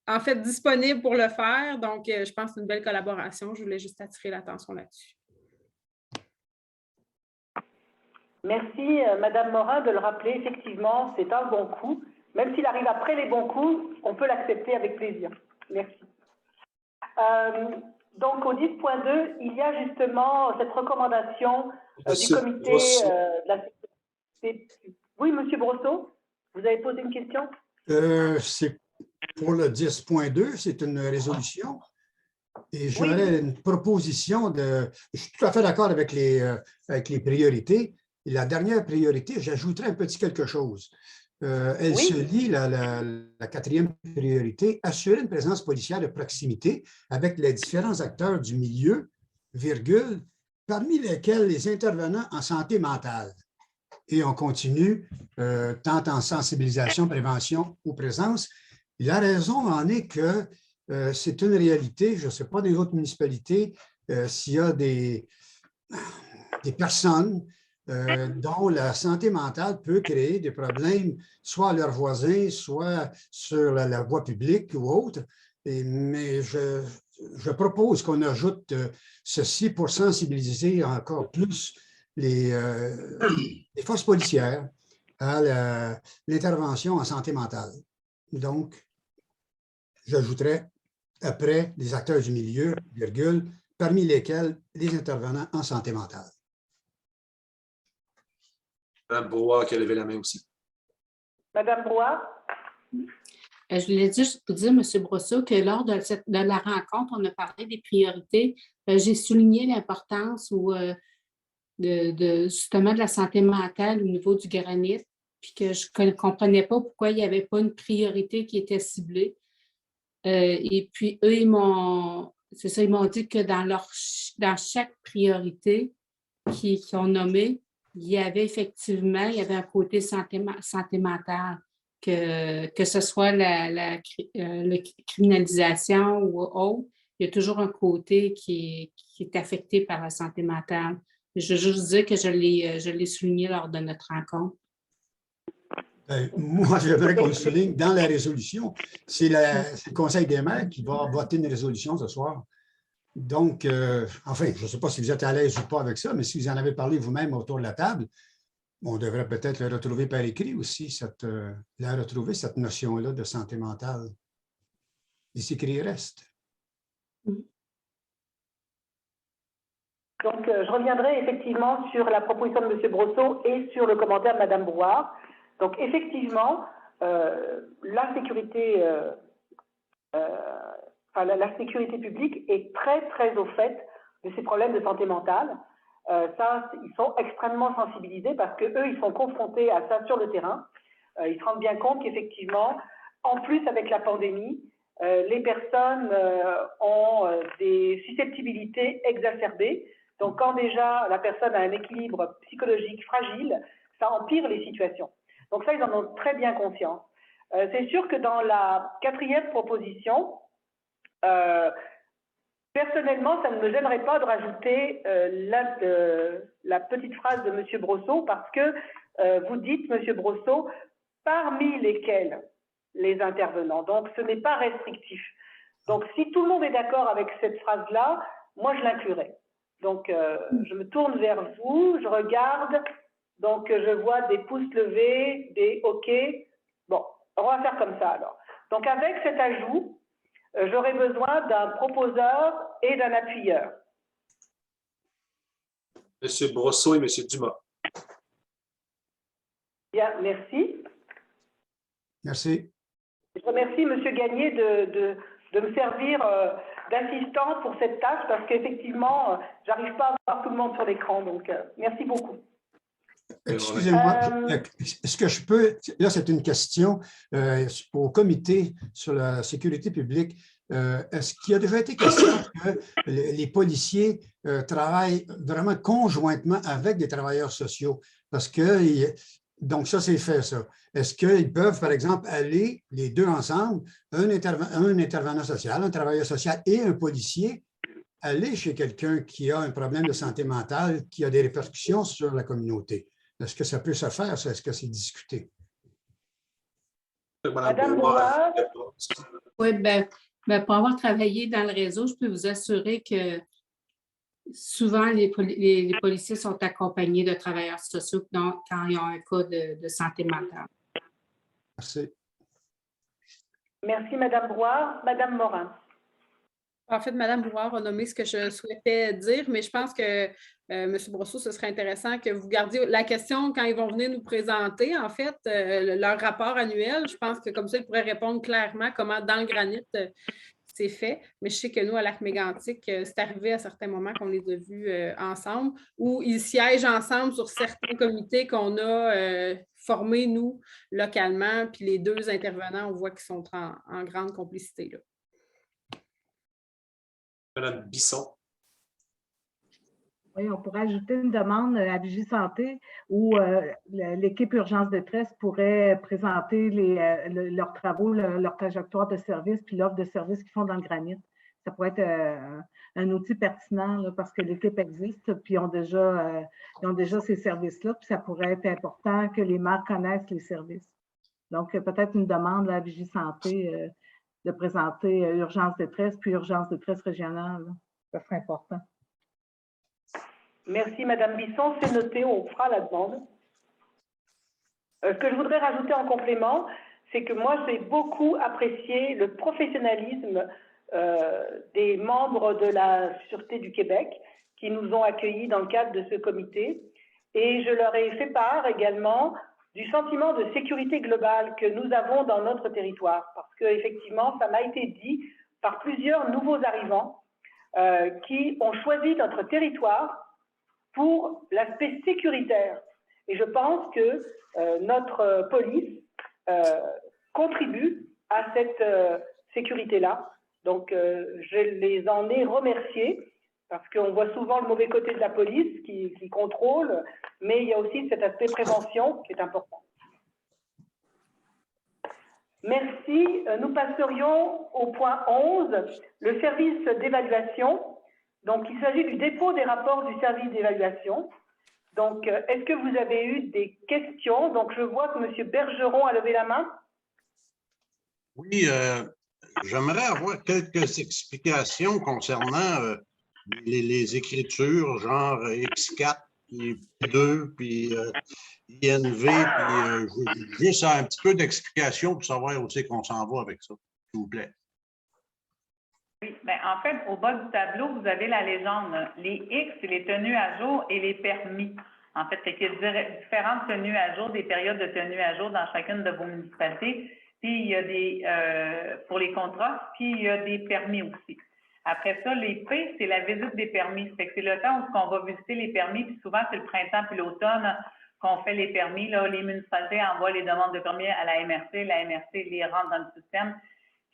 en fait disponible pour le faire. Donc, je pense que c'est une belle collaboration. Je voulais juste attirer l'attention là-dessus. Merci, Madame Morin, de le rappeler. Effectivement, c'est un bon coup. Même s'il arrive après les bons coups, on peut l'accepter avec plaisir. Merci. Donc, au 10.2, il y a justement cette recommandation du comité de la sécurité. Oui, Monsieur Brosseau, vous avez posé une question? C'est pour le 10.2, c'est une résolution. Et j'aurais une proposition de... Je suis tout à fait d'accord avec les priorités. Et la dernière priorité, j'ajouterais un petit quelque chose. Elle se lie, la quatrième priorité, assurer une présence policière de proximité avec les différents acteurs du milieu, virgule, parmi lesquels les intervenants en santé mentale. Et on continue, tant en sensibilisation, prévention ou présence. La raison en est que c'est une réalité, je ne sais pas des autres municipalités, s'il y a des personnes dont la santé mentale peut créer des problèmes, soit à leurs voisins, soit sur la voie publique ou autre. Mais je propose qu'on ajoute ceci pour sensibiliser encore plus les forces policières à l'intervention en santé mentale. Donc, j'ajouterais après les acteurs du milieu, virgule, parmi lesquels les intervenants en santé mentale. Madame Brouard qui a levé la main aussi. Madame Brouard? Je voulais juste vous dire, M. Brosseau, que lors de la rencontre, on a parlé des priorités. J'ai souligné l'importance justement de la santé mentale au niveau du granit, puis que je ne comprenais pas pourquoi il n'y avait pas une priorité qui était ciblée. Et puis, eux, ils m'ont dit que dans chaque priorité qu'ils ont nommée, il y avait un côté santé mentale, que ce soit la criminalisation ou autre, il y a toujours un côté qui est affecté par la santé mentale. Je veux juste dire que je l'ai souligné lors de notre rencontre. Moi, j'aimerais qu'on le souligne dans la résolution. C'est le Conseil des maires qui va voter une résolution ce soir. Donc, enfin, je ne sais pas si vous êtes à l'aise ou pas avec ça, mais si vous en avez parlé vous-même autour de la table, on devrait peut-être le retrouver par écrit aussi, cette notion-là de santé mentale. Et c'est qu'il reste. Donc, je reviendrai effectivement sur la proposition de M. Brosseau et sur le commentaire de Mme Brouard. Donc, effectivement, la sécurité publique est très, très au fait de ces problèmes de santé mentale. Ils sont extrêmement sensibilisés parce qu'eux, ils sont confrontés à ça sur le terrain. Ils se rendent bien compte qu'effectivement, en plus avec la pandémie, les personnes ont des susceptibilité exacerbées. Donc, quand déjà la personne a un équilibre psychologique fragile, ça empire les situations. Donc ça, ils en ont très bien conscience. C'est sûr que dans la quatrième proposition, personnellement, ça ne me gênerait pas de rajouter la petite phrase de M. Brosseau parce que vous dites, M. Brosseau, parmi lesquels les intervenants. Donc, ce n'est pas restrictif. Donc, si tout le monde est d'accord avec cette phrase-là, moi, je l'inclurai. Donc, je me tourne vers vous, je regarde Donc, je vois des pouces levés, des OK. Bon, on va faire comme ça alors. Donc, avec cet ajout, j'aurai besoin d'un proposeur et d'un appuyeur. M. Brosseau et M. Dumas. Bien, merci. Merci. Je remercie M. Gagné de me servir d'assistant pour cette tâche parce qu'effectivement, j'arrive pas à voir tout le monde sur l'écran. Donc, merci beaucoup. Excusez-moi, est-ce que je peux, là c'est une question au comité sur la sécurité publique, est-ce qu'il a déjà été question que les policiers travaillent vraiment conjointement avec des travailleurs sociaux? Parce que, donc ça c'est fait ça. Est-ce qu'ils peuvent par exemple aller les deux ensemble, un intervenant social, un travailleur social et un policier, aller chez quelqu'un qui a un problème de santé mentale qui a des répercussions sur la communauté? Est-ce que ça peut se faire, ça? Est-ce que c'est discuté? Madame Brouard. Oui, ben, pour avoir travaillé dans le réseau, je peux vous assurer que souvent, les policiers sont accompagnés de travailleurs sociaux quand ils ont un cas de santé mentale. Merci. Merci, Madame Brouard. Madame Morin. En fait, Mme Brouard a nommé ce que je souhaitais dire, mais je pense que, M. Brosseau, ce serait intéressant que vous gardiez la question quand ils vont venir nous présenter, en fait, leur rapport annuel. Je pense que comme ça, ils pourraient répondre clairement comment, dans le granit, c'est fait. Mais je sais que nous, à l'Arc-Mégantic, c'est arrivé à certains moments qu'on les a vus ensemble, où ils siègent ensemble sur certains comités qu'on a formés, nous, localement, puis les deux intervenants, on voit qu'ils sont en grande complicité, là. Madame Bisson. Oui, on pourrait ajouter une demande à Vigie-Santé où l'équipe Urgence Détresse pourrait présenter leurs travaux, leur trajectoire de service, puis l'offre de service qu'ils font dans le granit. Ça pourrait être un outil pertinent là, parce que l'équipe existe, puis ils ont déjà ces services-là, puis ça pourrait être important que les maires connaissent les services. Donc, peut-être une demande à Vigie-Santé de présenter Urgence Détresse, puis Urgence Détresse régionale. Là. Ça serait important. Merci, Madame Bisson. C'est noté, on fera la demande. Ce que je voudrais rajouter en complément, c'est que moi, j'ai beaucoup apprécié le professionnalisme des membres de la Sûreté du Québec qui nous ont accueillis dans le cadre de ce comité. Et je leur ai fait part également du sentiment de sécurité globale que nous avons dans notre territoire. Parce qu'effectivement, ça m'a été dit par plusieurs nouveaux arrivants qui ont choisi notre territoire pour l'aspect sécuritaire. Et je pense que notre police contribue à cette sécurité-là. Donc, je les en ai remerciés parce qu'on voit souvent le mauvais côté de la police qui contrôle, mais il y a aussi cet aspect prévention qui est important. Merci. Nous passerions au point 11, le service d'évaluation. Donc, il s'agit du dépôt des rapports du service d'évaluation. Donc, est-ce que vous avez eu des questions? Donc, je vois que M. Bergeron a levé la main. Oui, j'aimerais avoir quelques explications concernant les écritures, genre X4, puis P2, puis INV, puis juste un petit peu d'explication pour savoir où c'est qu'on s'en va avec ça, s'il vous plaît. Oui, bien, en fait, au bas du tableau, vous avez la légende. Les X, c'est les tenues à jour et les permis. En fait, c'est qu'il y a différentes tenues à jour, des périodes de tenues à jour dans chacune de vos municipalités. Puis, il y a des, pour les contrats, puis il y a des permis aussi. Après ça, les P, c'est la visite des permis. C'est le temps où on va visiter les permis, puis souvent, c'est le printemps puis l'automne qu'on fait les permis. Là, les municipalités envoient les demandes de permis à la MRC les rentre dans le système,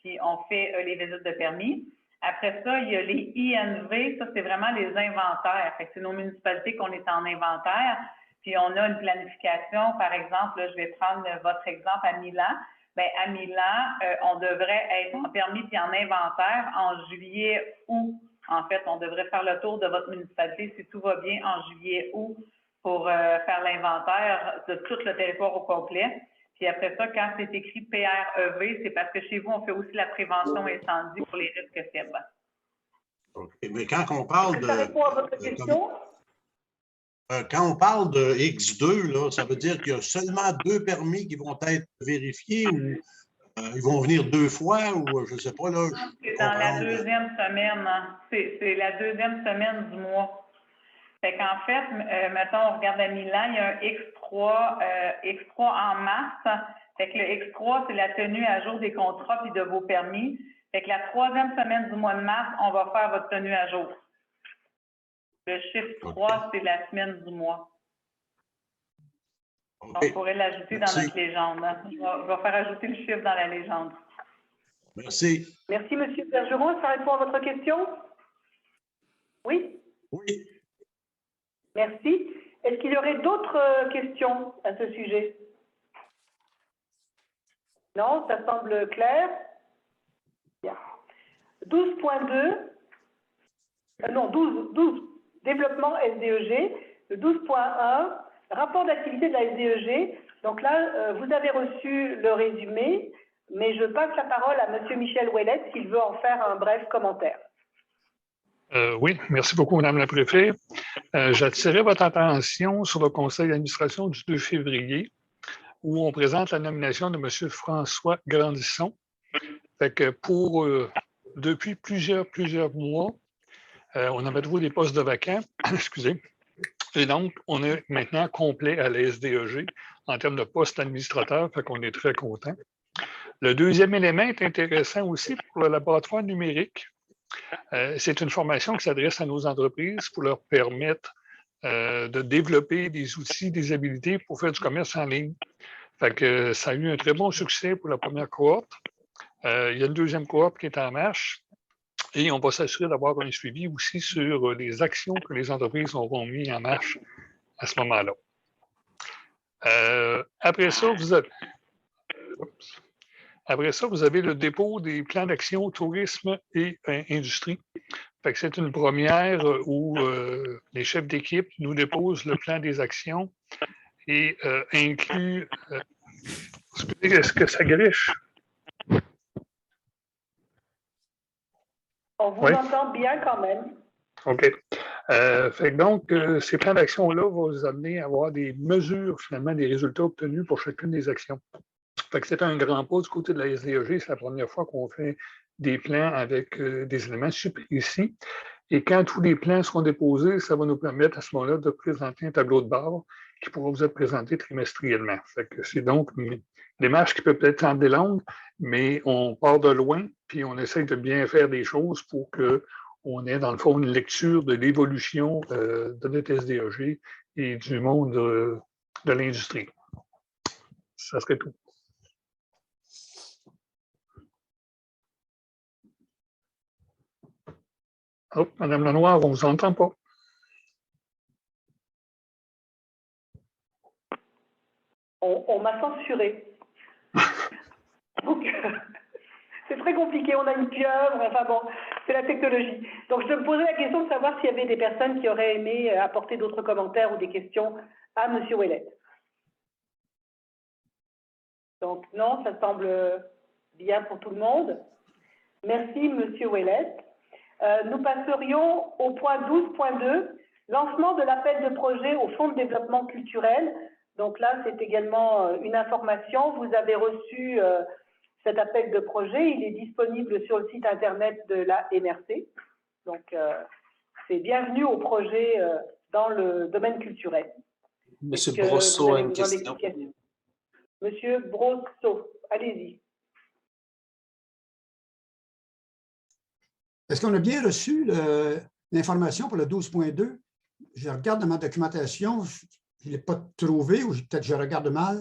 puis on fait les visites de permis. Après ça, il y a les INV, ça, c'est vraiment les inventaires. Fait que c'est nos municipalités qu'on est en inventaire, puis on a une planification. Par exemple, là, je vais prendre votre exemple à Milan. Bien, à Milan, on devrait être en permis puis en inventaire en juillet-août. En fait, on devrait faire le tour de votre municipalité, si tout va bien, en juillet-août pour faire l'inventaire de tout le territoire au complet. Puis après ça, quand c'est écrit PREV, c'est parce que chez vous, on fait aussi la prévention incendie pour les risques faibles. OK. Mais quand on parle ça répond à votre question? quand on parle de X2, là, ça veut dire qu'il y a seulement 2 permis qui vont être vérifiés ou ils vont venir 2 fois ou je ne sais pas. Là, c'est dans la deuxième semaine. Hein. C'est la deuxième semaine du mois. Fait qu'en fait, mettons, on regarde à Milan, il y a un X3 en mars. Fait que le X3, c'est la tenue à jour des contrats puis de vos permis. Fait que la 3e semaine du mois de mars, on va faire votre tenue à jour. Le chiffre 3, c'est la semaine du mois. On pourrait l'ajouter dans notre légende. Hein. Je vais faire ajouter le chiffre dans la légende. Merci. Merci, M. Bergeron. Ça répond à votre question? Oui? Oui. Merci. Est-ce qu'il y aurait d'autres questions à ce sujet? Non, ça semble clair. Bien. 12.2, non, 12, développement SDEG. Le 12.1, rapport d'activité de la SDEG. Donc là, vous avez reçu le résumé, mais je passe la parole à M. Michel Ouellette s'il veut en faire un bref commentaire. Oui, merci beaucoup, Mme la préfète. J'attirais votre attention sur le conseil d'administration du 2 février où on présente la nomination de M. François Grandisson. Fait que depuis plusieurs mois, on avait trouvé des postes de vacants, excusez, et donc on est maintenant complet à la SDEG en termes de postes administrateurs, fait qu'on est très content. Le deuxième élément est intéressant aussi pour le laboratoire numérique. C'est une formation qui s'adresse à nos entreprises pour leur permettre de développer des outils, des habilités pour faire du commerce en ligne. Fait que ça a eu un très bon succès pour la première cohorte. Il y a une deuxième cohorte qui est en marche et on va s'assurer d'avoir un suivi aussi sur les actions que les entreprises auront mis en marche à ce moment-là. Après ça, vous avez le dépôt des plans d'action tourisme et industrie. Fait que c'est une première où les chefs d'équipe nous déposent le plan des actions et inclut... est-ce que ça griche? On vous entend bien quand même. OK. Fait que donc, ces plans d'action-là vont vous amener à avoir des mesures, finalement, des résultats obtenus pour chacune des actions. Fait que c'est un grand pas du côté de la SDEG. C'est la première fois qu'on fait des plans avec des éléments super précis. Et quand tous les plans seront déposés, ça va nous permettre à ce moment-là de présenter un tableau de bord qui pourra vous être présenté trimestriellement. Fait que c'est donc une démarche qui peut peut-être sembler longue, mais on part de loin, puis on essaie de bien faire des choses pour qu'on ait, dans le fond, une lecture de l'évolution de notre SDEG et du monde de l'industrie. Ça serait tout. Oh, Madame Lenoir, on ne vous entend pas. On m'a censuré. Donc, c'est très compliqué. On a une pieuvre. Enfin bon, c'est la technologie. Donc, je me posais la question de savoir s'il y avait des personnes qui auraient aimé apporter d'autres commentaires ou des questions à M. Ouellette. Donc, non, ça semble bien pour tout le monde. Merci, M. Ouellette. Nous passerions au point 12.2, lancement de l'appel de projet au Fonds de développement culturel. Donc là, c'est également une information. Vous avez reçu cet appel de projet. Il est disponible sur le site Internet de la MRC. Donc, c'est bienvenue au projet dans le domaine culturel. Monsieur Brosseau a une question. Monsieur Brosseau, allez-y. Est-ce qu'on a bien reçu l'information pour le 12.2? Je regarde dans ma documentation, je ne l'ai pas trouvé ou peut-être je regarde mal.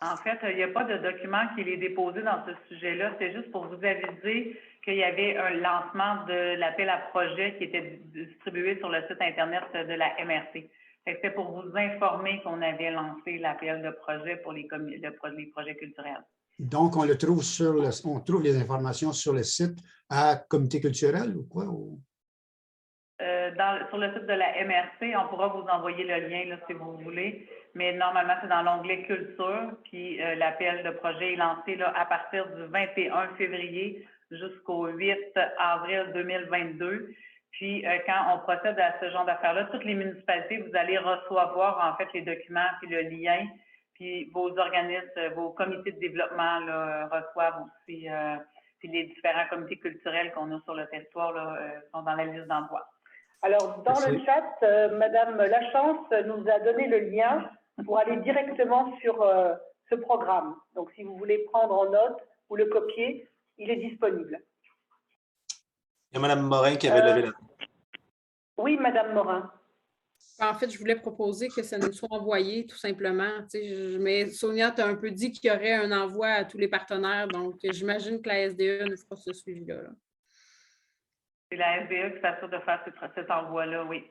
En fait, il n'y a pas de document qui est déposé dans ce sujet-là. C'est juste pour vous aviser qu'il y avait un lancement de l'appel à projet qui était distribué sur le site Internet de la MRC. C'est pour vous informer qu'on avait lancé l'appel de projet pour les projets culturels. Donc, on le trouve on trouve les informations sur le site à Comité culturel ou quoi? Sur le site de la MRC, on pourra vous envoyer le lien là, si vous voulez, mais normalement, c'est dans l'onglet Culture, puis l'appel de projet est lancé là, à partir du 21 février jusqu'au 8 avril 2022. Puis, quand on procède à ce genre d'affaires-là, toutes les municipalités, vous allez recevoir, en fait, les documents, puis le lien, puis vos organismes, vos comités de développement là, reçoivent aussi, puis les différents comités culturels qu'on a sur le territoire là, sont dans la liste d'emploi. Alors, dans le chat, Madame Lachance nous a donné le lien pour aller directement sur ce programme. Donc, si vous voulez prendre en note ou le copier, il est disponible. Il y a Mme Morin qui avait levé la main. Oui, Madame Morin. En fait, je voulais proposer que ça nous soit envoyé, tout simplement. Mais Sonia t'a un peu dit qu'il y aurait un envoi à tous les partenaires, donc j'imagine que la SDE nous fera ce suivi-là. C'est la SDE qui s'assure de faire cet envoi-là, oui.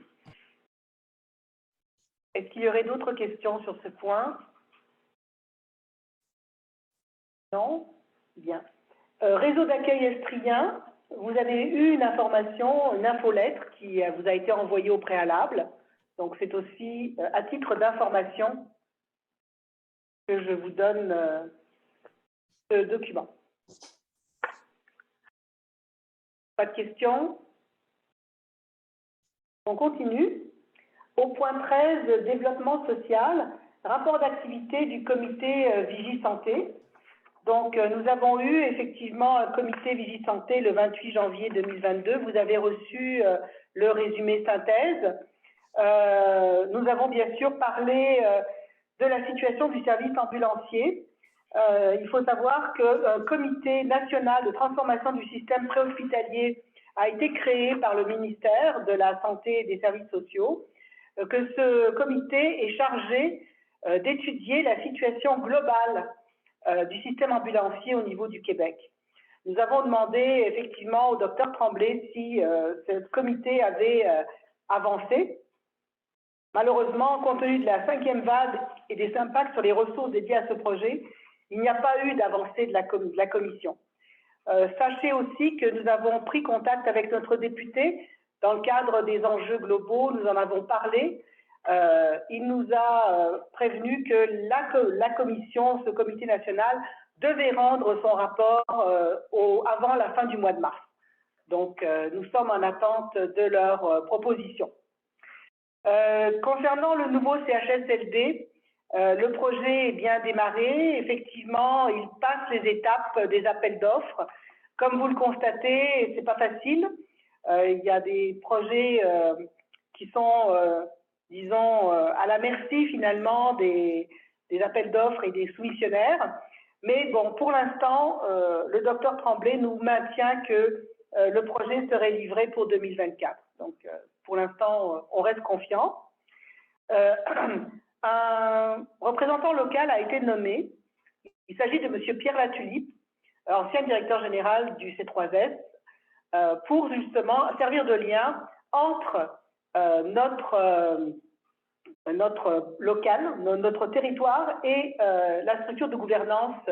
Est-ce qu'il y aurait d'autres questions sur ce point? Non? Bien. Réseau d'accueil estrien, vous avez eu une information, une infolettre qui vous a été envoyée au préalable. Donc, c'est aussi à titre d'information que je vous donne ce document. Pas de questions? On continue. Au point 13, développement social, rapport d'activité du comité Vigie-Santé. Donc, nous avons eu effectivement un comité Vigie-Santé le 28 janvier 2022. Vous avez reçu le résumé synthèse. Nous avons bien sûr parlé de la situation du service ambulancier. Il faut savoir qu'un comité national de transformation du système préhospitalier a été créé par le ministère de la Santé et des Services sociaux, que ce comité est chargé d'étudier la situation globale du système ambulancier au niveau du Québec. Nous avons demandé effectivement au Dr Tremblay si ce comité avait avancé. Malheureusement, compte tenu de la 5e vague et des impacts sur les ressources dédiées à ce projet, il n'y a pas eu d'avancée de la commission. Sachez aussi que nous avons pris contact avec notre député dans le cadre des enjeux globaux, nous en avons parlé. Il nous a prévenu que la commission, ce comité national, devait rendre son rapport avant la fin du mois de mars. Donc, nous sommes en attente de leurs propositions. Concernant le nouveau CHSLD, le projet est bien démarré. Effectivement, il passe les étapes des appels d'offres. Comme vous le constatez, c'est pas facile. Il y a des projets qui sont, disons, à la merci finalement des appels d'offres et des soumissionnaires. Mais bon, pour l'instant, le docteur Tremblay nous maintient que le projet serait livré pour 2024. Donc, pour l'instant, on reste confiant. Un représentant local a été nommé. Il s'agit de M. Pierre Latulippe, ancien directeur général du C3S, pour justement servir de lien entre notre local, notre territoire et la structure de gouvernance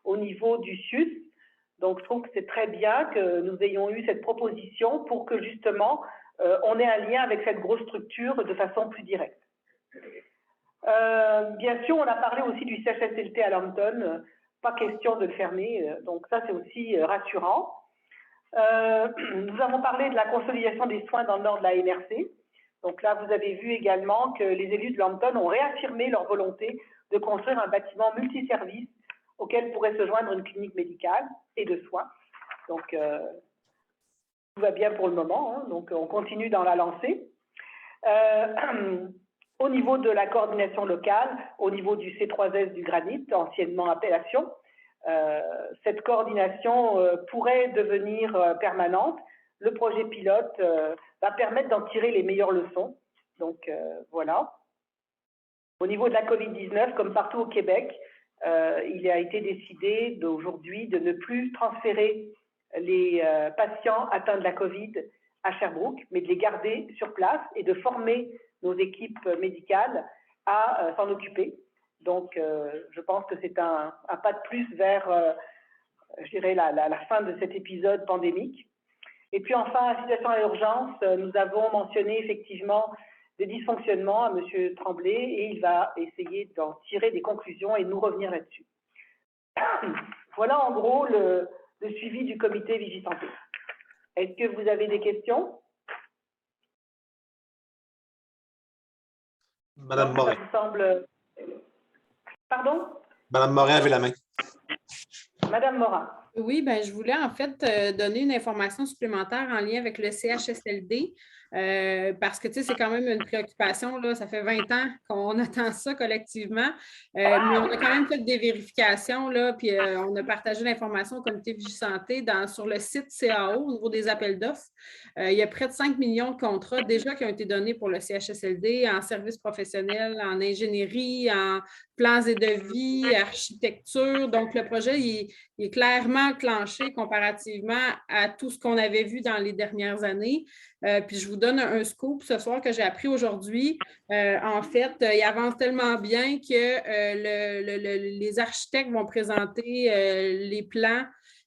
au niveau du SUS. Donc, je trouve que c'est très bien que nous ayons eu cette proposition pour que justement on ait un lien avec cette grosse structure de façon plus directe. Bien sûr, on a parlé aussi du CHSLT à Lambton, pas question de le fermer, donc ça c'est aussi rassurant. Nous avons parlé de la consolidation des soins dans le nord de la MRC. Donc là, vous avez vu également que les élus de Lambton ont réaffirmé leur volonté de construire un bâtiment multiservice auquel pourrait se joindre une clinique médicale et de soins. Donc, tout va bien pour le moment, hein, donc on continue dans la lancée. Au niveau de la coordination locale, au niveau du C3S du Granit, anciennement appellation, cette coordination pourrait devenir permanente. Le projet pilote va permettre d'en tirer les meilleures leçons. Donc, voilà. Au niveau de la COVID-19, comme partout au Québec, il a été décidé d'aujourd'hui de ne plus transférer les patients atteints de la COVID à Sherbrooke, mais de les garder sur place et de former nos équipes médicales à s'en occuper. Donc, je pense que c'est un pas de plus vers, je dirais, la fin de cet épisode pandémique. Et puis enfin, la situation à urgence, nous avons mentionné effectivement des dysfonctionnements à M. Tremblay et il va essayer d'en tirer des conclusions et nous revenir là-dessus. Voilà en gros le suivi du comité Vigie-Santé. Est-ce que vous avez des questions? Madame Donc, Morin. ça vous semble... Pardon? Madame Morin avait la main. Madame Morin. Oui, ben, je voulais en fait donner une information supplémentaire en lien avec le CHSLD parce que tu sais, c'est quand même une préoccupation. Là, ça fait 20 ans qu'on attend ça collectivement, mais on a quand même fait des vérifications, là, puis on a partagé l'information au comité Vigisanté sur le site CAO au niveau des appels d'offres. Il y a près de 5 millions de contrats déjà qui ont été donnés pour le CHSLD en services professionnels, en ingénierie, en plans et devis, architecture. Donc, le projet, il est clairement enclenché comparativement à tout ce qu'on avait vu dans les dernières années. Puis je vous donne un scoop ce soir que j'ai appris aujourd'hui. En fait, il avance tellement bien que les architectes vont présenter les plans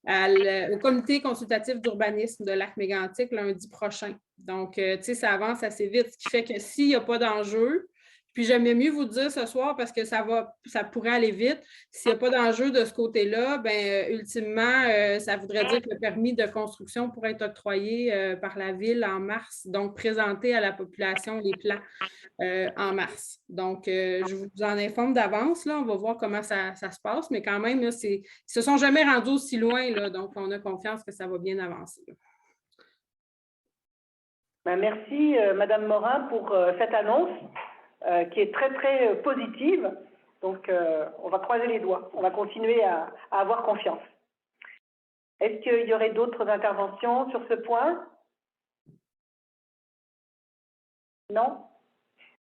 au comité consultatif d'urbanisme de Lac-Mégantic lundi prochain. Donc, tu sais, ça avance assez vite, ce qui fait que s'il n'y a pas d'enjeu, puis j'aimais mieux vous dire ce soir parce que ça pourrait aller vite. S'il n'y a pas d'enjeu de ce côté-là, bien, ultimement, ça voudrait dire que le permis de construction pourrait être octroyé par la Ville en mars, donc présenter à la population les plans en mars. Donc, je vous en informe d'avance. On va voir comment ça se passe, mais quand même, là, ils ne se sont jamais rendus aussi loin, là, donc on a confiance que ça va bien avancer. Ben, merci, Madame Morin, pour cette annonce. Qui est très, très positive. Donc, on va croiser les doigts. On va continuer à avoir confiance. Est-ce qu'il y aurait d'autres interventions sur ce point? Non?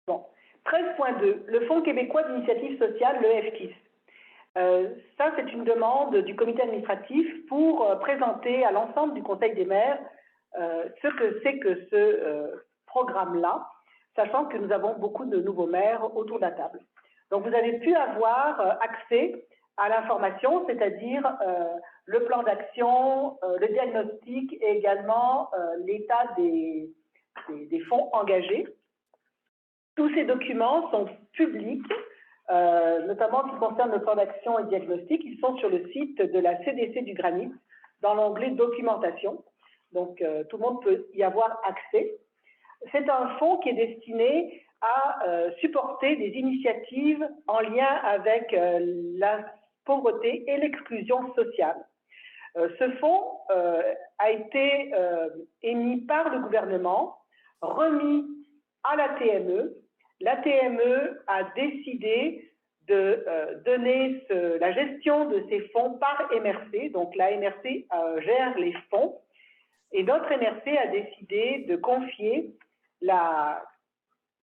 Bon. 13.2, le Fonds québécois d'initiative sociale, le FKIS. Ça, c'est une demande du comité administratif pour présenter à l'ensemble du Conseil des maires ce que c'est que ce programme-là, sachant que nous avons beaucoup de nouveaux maires autour de la table. Donc, vous avez pu avoir accès à l'information, c'est-à-dire le plan d'action, le diagnostic et également l'état des fonds engagés. Tous ces documents sont publics, notamment en ce qui concerne le plan d'action et le diagnostic. Ils sont sur le site de la CDC du Granit, dans l'onglet documentation. Donc, tout le monde peut y avoir accès. C'est un fonds qui est destiné à supporter des initiatives en lien avec la pauvreté et l'exclusion sociale. Ce fonds a été émis par le gouvernement, remis à la TME. La TME a décidé de donner la gestion de ces fonds par MRC. Donc, la MRC gère les fonds. Et notre MRC a décidé de confier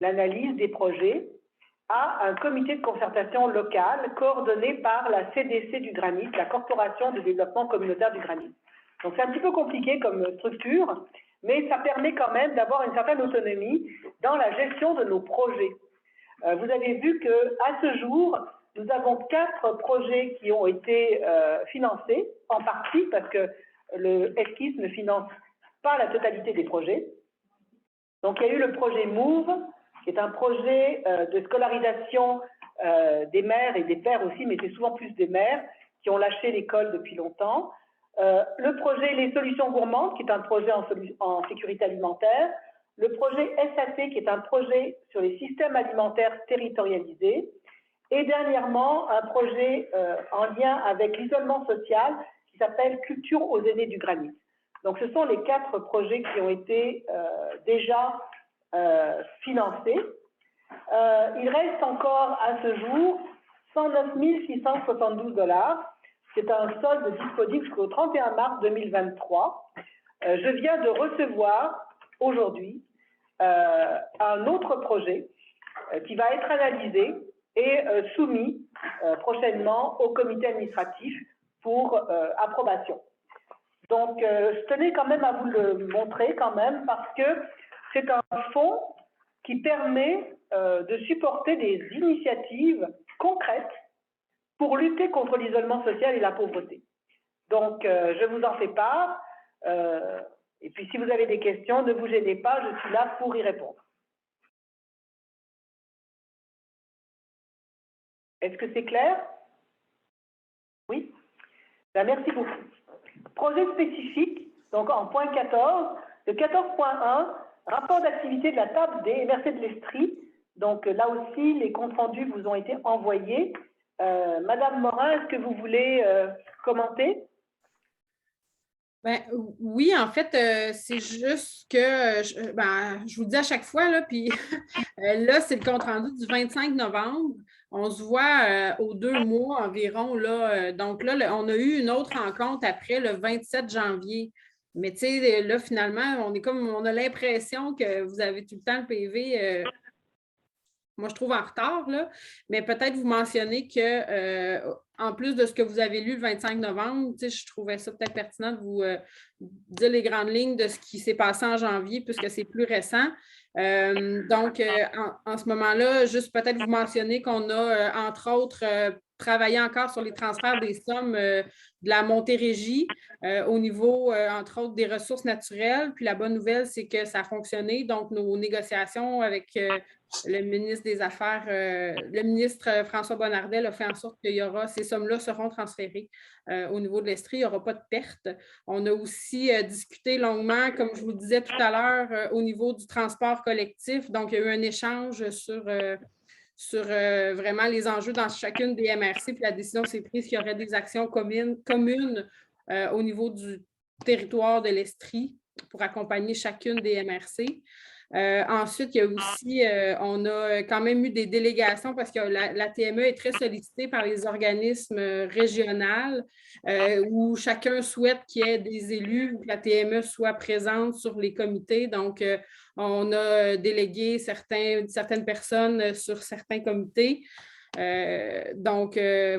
l'analyse des projets à un comité de concertation local coordonné par la CDC du Granit, la Corporation de développement communautaire du Granit. Donc, c'est un petit peu compliqué comme structure, mais ça permet quand même d'avoir une certaine autonomie dans la gestion de nos projets. Vous avez vu qu'à ce jour, nous avons 4 projets qui ont été financés, en partie parce que le FKIS ne finance pas la totalité des projets. Donc, il y a eu le projet MOVE, qui est un projet de scolarisation des mères et des pères aussi, mais c'est souvent plus des mères qui ont lâché l'école depuis longtemps. Le projet Les Solutions Gourmandes, qui est un projet en sécurité alimentaire. Le projet SAT, qui est un projet sur les systèmes alimentaires territorialisés. Et dernièrement, un projet en lien avec l'isolement social qui s'appelle Culture aux aînés du Granit. Donc, ce sont les 4 projets qui ont été déjà financés. Il reste encore à ce jour 109 672 $. C'est un solde disponible jusqu'au 31 mars 2023. Je viens de recevoir aujourd'hui un autre projet qui va être analysé et soumis prochainement au comité administratif pour approbation. Donc, je tenais quand même à vous le montrer quand même parce que c'est un fonds qui permet de supporter des initiatives concrètes pour lutter contre l'isolement social et la pauvreté. Donc, je vous en fais part. Et puis, si vous avez des questions, ne vous gênez pas, je suis là pour y répondre. Est-ce que c'est clair? Oui? Ben, merci beaucoup. Projet spécifique, donc en point 14, le 14.1, rapport d'activité de la table des MRC de l'Estrie Donc là aussi, les comptes rendus vous ont été envoyés. Madame Morin, est-ce que vous voulez commenter? Ben, oui, en fait, c'est juste que je vous le dis à chaque fois, là, puis là, c'est le compte rendu du 25 novembre. On se voit aux 2 mois environ. Là, donc là, on a eu une autre rencontre après le 27 janvier. Mais tu sais, là, finalement, on a l'impression que vous avez tout le temps le PV. Moi, je trouve en retard, là, mais peut-être vous mentionnez que, en plus de ce que vous avez lu le 25 novembre, je trouvais ça peut-être pertinent de vous dire les grandes lignes de ce qui s'est passé en janvier, puisque c'est plus récent. Donc, en ce moment-là, juste peut-être vous mentionner qu'on a, entre autres, travaillé encore sur les transferts des sommes de la Montérégie au niveau, entre autres, des ressources naturelles. Puis la bonne nouvelle, c'est que ça a fonctionné. Donc, nos négociations avec le ministre des Affaires, le ministre François Bonnardel a fait en sorte que ces sommes-là seront transférées au niveau de l'Estrie. Il n'y aura pas de perte. On a aussi discuté longuement, comme je vous le disais tout à l'heure, au niveau du transport collectif. Donc, il y a eu un échange sur vraiment les enjeux dans chacune des MRC. Puis la décision s'est prise qu'il y aurait des actions communes au niveau du territoire de l'Estrie pour accompagner chacune des MRC. Ensuite, il y a aussi, on a quand même eu des délégations parce que la TME est très sollicitée par les organismes régionaux où chacun souhaite qu'il y ait des élus ou que la TME soit présente sur les comités. Donc, on a délégué certaines personnes sur certains comités.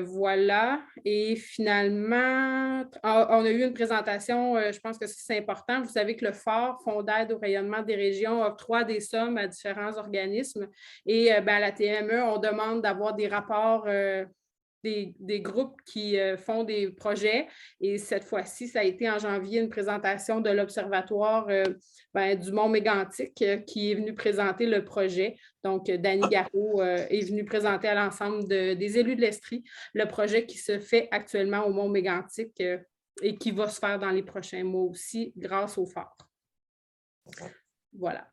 Voilà. Et finalement, on a eu une présentation, je pense que c'est important. Vous savez que le FOR, Fonds d'aide au rayonnement des régions, octroie des sommes à différents organismes. Et à la TME, on demande d'avoir des rapports des groupes qui font des projets. Et cette fois-ci, ça a été en janvier une présentation de l'Observatoire du Mont-Mégantic qui est venu présenter le projet. Donc, Dany Garot est venu présenter à l'ensemble des élus de l'Estrie le projet qui se fait actuellement au Mont-Mégantic et qui va se faire dans les prochains mois aussi grâce au phare. Voilà.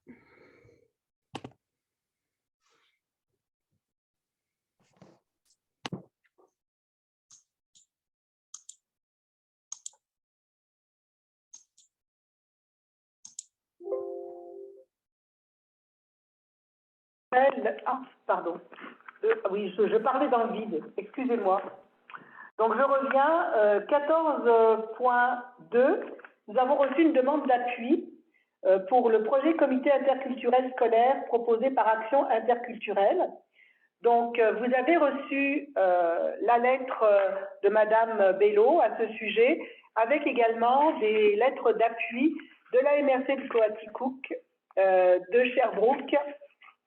Pardon. Oui, je parlais dans le vide. Excusez-moi. Donc, je reviens. 14.2. Nous avons reçu une demande d'appui pour le projet comité interculturel scolaire proposé par Action interculturelle. Donc, vous avez reçu la lettre de Madame Bello à ce sujet, avec également des lettres d'appui de la MRC de Coaticook, de Sherbrooke,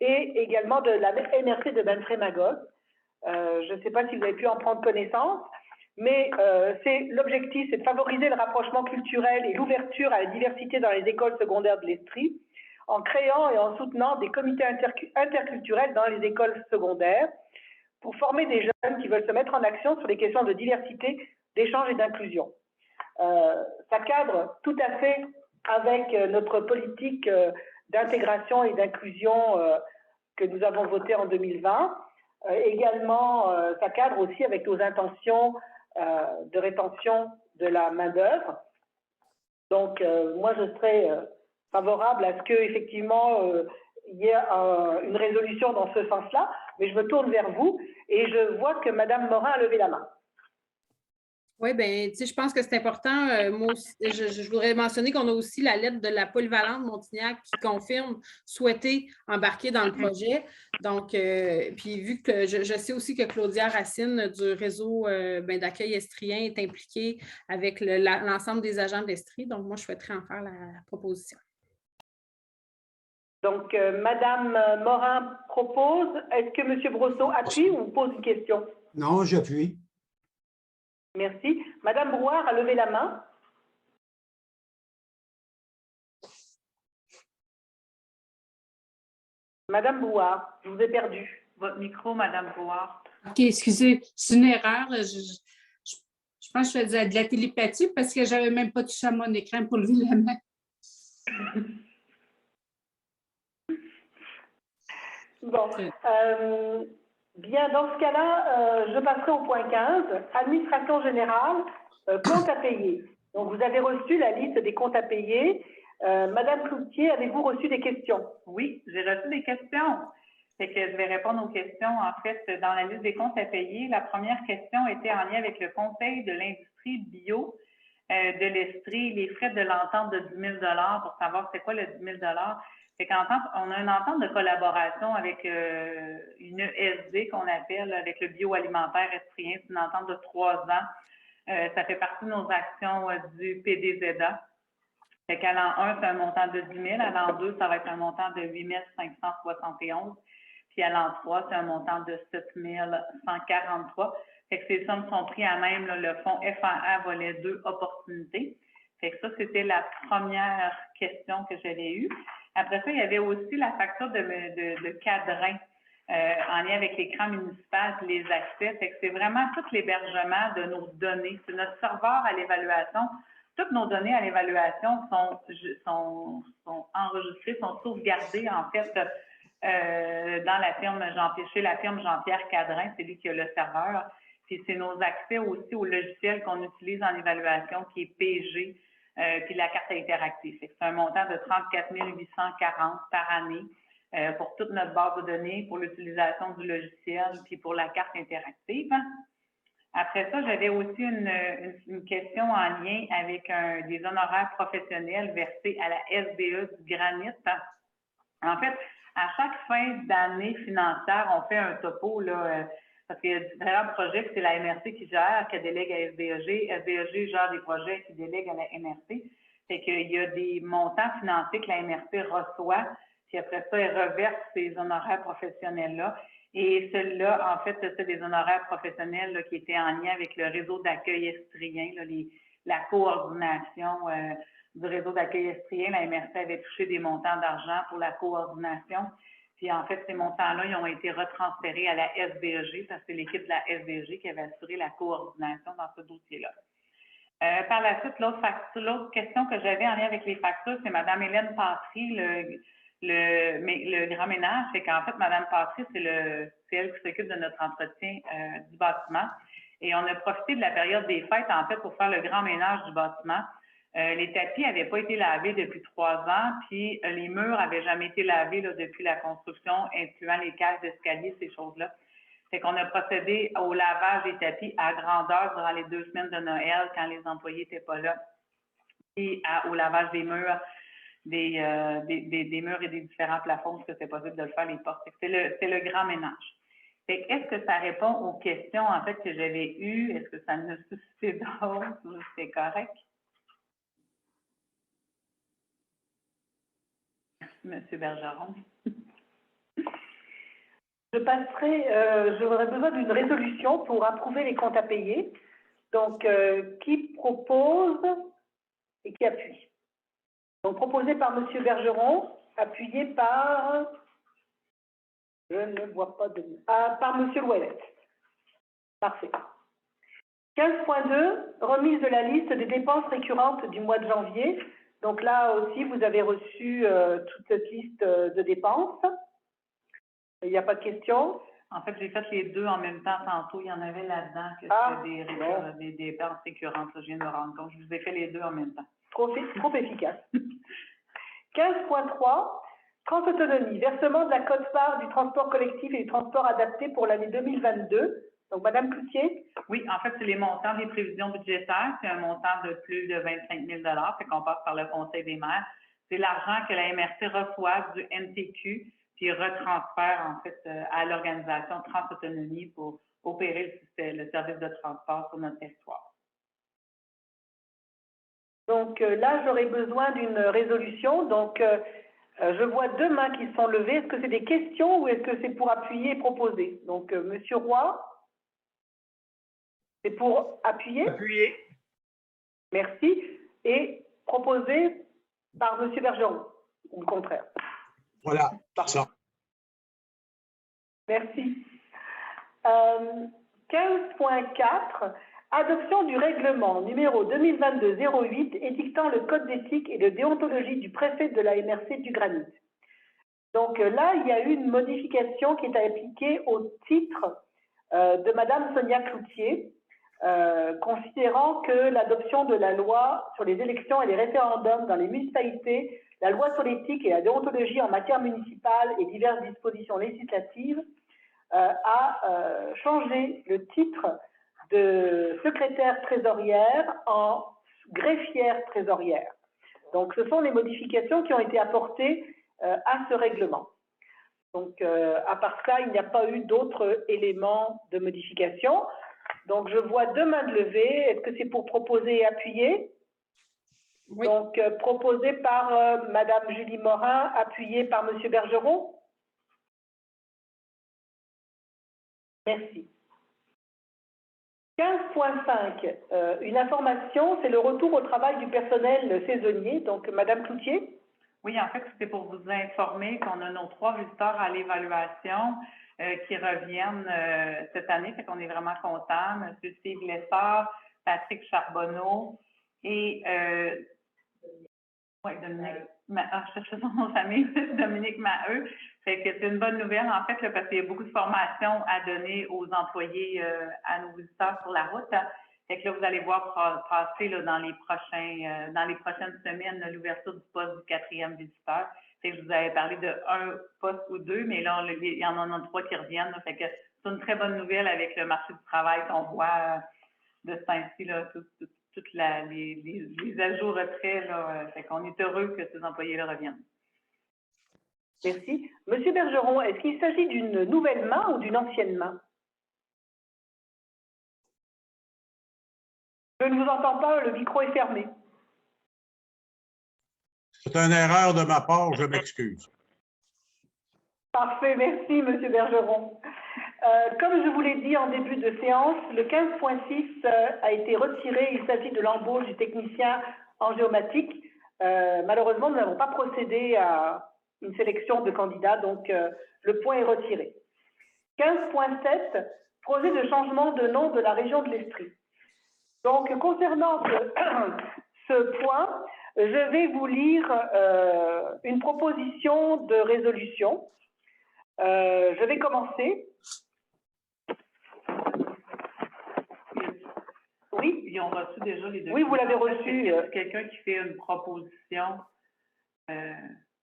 et également de la MRC de Benfrey-Magog. Je ne sais pas si vous avez pu en prendre connaissance, mais l'objectif, c'est de favoriser le rapprochement culturel et l'ouverture à la diversité dans les écoles secondaires de l'Estrie, en créant et en soutenant des comités interculturels dans les écoles secondaires, pour former des jeunes qui veulent se mettre en action sur les questions de diversité, d'échange et d'inclusion. Ça cadre tout à fait avec notre politique d'intégration et d'inclusion que nous avons votée en 2020. Également, ça cadre aussi avec nos intentions de rétention de la main-d'œuvre. Donc, moi, je serais favorable à ce qu'effectivement, il y ait une résolution dans ce sens-là, mais je me tourne vers vous et je vois que Mme Morin a levé la main. Oui, bien, tu sais, je pense que c'est important. Moi aussi, je voudrais mentionner qu'on a aussi la lettre de la polyvalente Montignac qui confirme souhaiter embarquer dans le projet. Donc, puis vu que je sais aussi que Claudia Racine du réseau d'accueil estrien est impliquée avec l'ensemble des agents de l'Estrie. Donc, moi, je souhaiterais en faire la proposition. Donc, Mme Morin propose. Est-ce que M. Brosseau appuie ou pose une question? Non, j'appuie. Merci. Madame Brouard a levé la main. Madame Brouard, je vous ai perdu. Votre micro, Madame Brouard. OK, excusez, c'est une erreur. Je pense que je faisais de la télépathie parce que je n'avais même pas touché à mon écran pour lever la main. Bon. Bien, dans ce cas-là, je passerai au point 15, administration générale, compte à payer. Donc, vous avez reçu la liste des comptes à payer. Madame Cloutier, avez-vous reçu des questions? Oui, j'ai reçu des questions. Fait que je vais répondre aux questions. En fait, dans la liste des comptes à payer, la première question était en lien avec le Conseil de l'industrie bio de l'Estrie, les frais de l'entente de 10 000 pour savoir c'est quoi le 10 000 Fait on a une entente de collaboration avec une ESD qu'on appelle, avec le bioalimentaire estrien. C'est une entente de 3 ans. Ça fait partie de nos actions du PDZA. Fait qu'à l'an 1, c'est un montant de 10 000. À l'an 2, ça va être un montant de 8 571. Puis à l'an 3, c'est un montant de 7 143. Fait que ces sommes sont prises à même le fonds FAA volet 2 opportunités. Fait que ça, c'était la première question que j'avais eue. Après ça, il y avait aussi la facture de cadrin en lien avec l'écran municipal et les accès. Fait que c'est vraiment tout l'hébergement de nos données. C'est notre serveur à l'évaluation. Toutes nos données à l'évaluation sont enregistrées, sont sauvegardées en fait dans la firme chez la firme Jean-Pierre Cadrin, c'est lui qui a le serveur. Puis c'est nos accès aussi au logiciel qu'on utilise en évaluation qui est PG, puis la carte interactive. C'est un montant de 34 840 par année pour toute notre base de données, pour l'utilisation du logiciel, puis pour la carte interactive. Après ça, j'avais aussi une question en lien avec des honoraires professionnels versés à la SBE du Granit. En fait, à chaque fin d'année financière, on fait un topo, là, parce qu'il y a différents projets, puis c'est la MRC qui gère, qui délègue à SBEG. SBEG gère des projets qui délèguent à la MRC. Fait qu'il y a des montants financiers que la MRC reçoit, puis après ça, elle reverse ces honoraires professionnels-là. Et celui-là, en fait, c'est des honoraires professionnels là, qui étaient en lien avec le réseau d'accueil estrien, là, la coordination du réseau d'accueil estrien. La MRC avait touché des montants d'argent pour la coordination. Puis en fait, ces montants-là, ils ont été retransférés à la SBEG parce que c'est l'équipe de la SBEG qui avait assuré la coordination dans ce dossier-là. Par la suite, l'autre question que j'avais en lien avec les factures, c'est Mme Hélène Patry, le grand ménage. C'est qu'en fait, Mme Patry, c'est elle qui s'occupe de notre entretien du bâtiment. Et on a profité de la période des fêtes, en fait, pour faire le grand ménage du bâtiment. Les tapis n'avaient pas été lavés depuis 3 ans, puis les murs n'avaient jamais été lavés là, depuis la construction, incluant les cages d'escalier, ces choses-là. Fait qu'on a procédé au lavage des tapis à grandeur durant les 2 semaines de Noël, quand les employés n'étaient pas là, et au lavage des murs, des murs et des différents plafonds, parce que c'est possible de le faire, les portes. C'est le grand ménage. Fait que, est-ce que ça répond aux questions, en fait, que j'avais eues? Est-ce que ça ne suscite d'autres ou c'est correct? Monsieur Bergeron. J'aurais besoin d'une résolution pour approuver les comptes à payer. Donc, qui propose et qui appuie? Donc, proposé par Monsieur Bergeron, appuyé par, je ne vois pas de, par Monsieur Louellette. Parfait. 15.2, remise de la liste des dépenses récurrentes du mois de janvier. Donc là aussi, vous avez reçu toute cette liste de dépenses. Il n'y a pas de questions? En fait, j'ai fait les deux en même temps tantôt. Il y en avait là-dedans que c'était des dépenses récurrentes. Je viens de me rendre compte. Je vous ai fait les deux en même temps. Trop efficace. 15.3, Transautonomie, versement de la quote-part du transport collectif et du transport adapté pour l'année 2022. Donc, Mme Cloutier? Oui, en fait, c'est les montants des prévisions budgétaires. C'est un montant de plus de 25 000 fait qu'on passe par le Conseil des maires. C'est l'argent que la MRC reçoit du NTQ puis retransfère, en fait, à l'organisation Transautonomie pour opérer le service de transport sur notre territoire. Donc, là, j'aurais besoin d'une résolution. Donc, je vois 2 mains qui sont levées. Est-ce que c'est des questions ou est-ce que c'est pour appuyer et proposer? Donc, Monsieur Roy? C'est pour appuyer? Appuyer. Merci. Et proposer par M. Bergeron, ou le contraire? Voilà, parfait. Merci. 15.4, adoption du règlement numéro 2022-08 édictant le code d'éthique et de déontologie du préfet de la MRC du Granit. Donc là, il y a eu une modification qui est appliquée au titre de Madame Sonia Cloutier, considérant que l'adoption de la loi sur les élections et les référendums dans les municipalités, la loi sur l'éthique et la déontologie en matière municipale et diverses dispositions législatives a changé le titre de secrétaire trésorière en greffière trésorière. Donc, ce sont les modifications qui ont été apportées à ce règlement. Donc, à part ça, il n'y a pas eu d'autres éléments de modification. Donc, je vois 2 mains de levée. Est-ce que c'est pour proposer et appuyer? Oui. Donc, proposé par Madame Julie Morin, appuyé par Monsieur Bergeron. Merci. 15.5, une information, c'est le retour au travail du personnel saisonnier. Donc, Madame Cloutier. Oui, en fait, c'était pour vous informer qu'on a nos 3 visiteurs à l'évaluation qui reviennent cette année. Fait qu'on est vraiment contents. M. Steve Lessard, Patrick Charbonneau et Dominique, je cherchais son nom de famille, Dominique Maheu. Fait que c'est une bonne nouvelle, en fait, là, parce qu'il y a beaucoup de formations à donner aux employés, à nos visiteurs sur la route. Hein. Fait que là, vous allez voir passer là, dans les prochaines semaines l'ouverture du poste du 4e visiteur. Fait que je vous avais parlé de 1 poste ou 2, mais là, il y en a 3 qui reviennent. Là. Fait que c'est une très bonne nouvelle avec le marché du travail qu'on voit de ce temps-ci, là, toutes les ajouts retraits. Fait qu'on est heureux que ces employés-là reviennent. Merci. Monsieur Bergeron, est-ce qu'il s'agit d'une nouvelle main ou d'une ancienne main? Je ne vous entends pas, le micro est fermé. C'est une erreur de ma part, je m'excuse. Parfait, merci, Monsieur Bergeron. Comme je vous l'ai dit en début de séance, le 15.6 a été retiré. Il s'agit de l'embauche du technicien en géomatique. Malheureusement, nous n'avons pas procédé à une sélection de candidats, donc le point est retiré. 15.7, projet de changement de nom de la région de l'Estrie. Donc, concernant ce point, je vais vous lire une proposition de résolution. Je vais commencer. Oui. Ils ont reçu déjà les deux. Oui, vous l'avez reçu. Quelqu'un qui fait une proposition.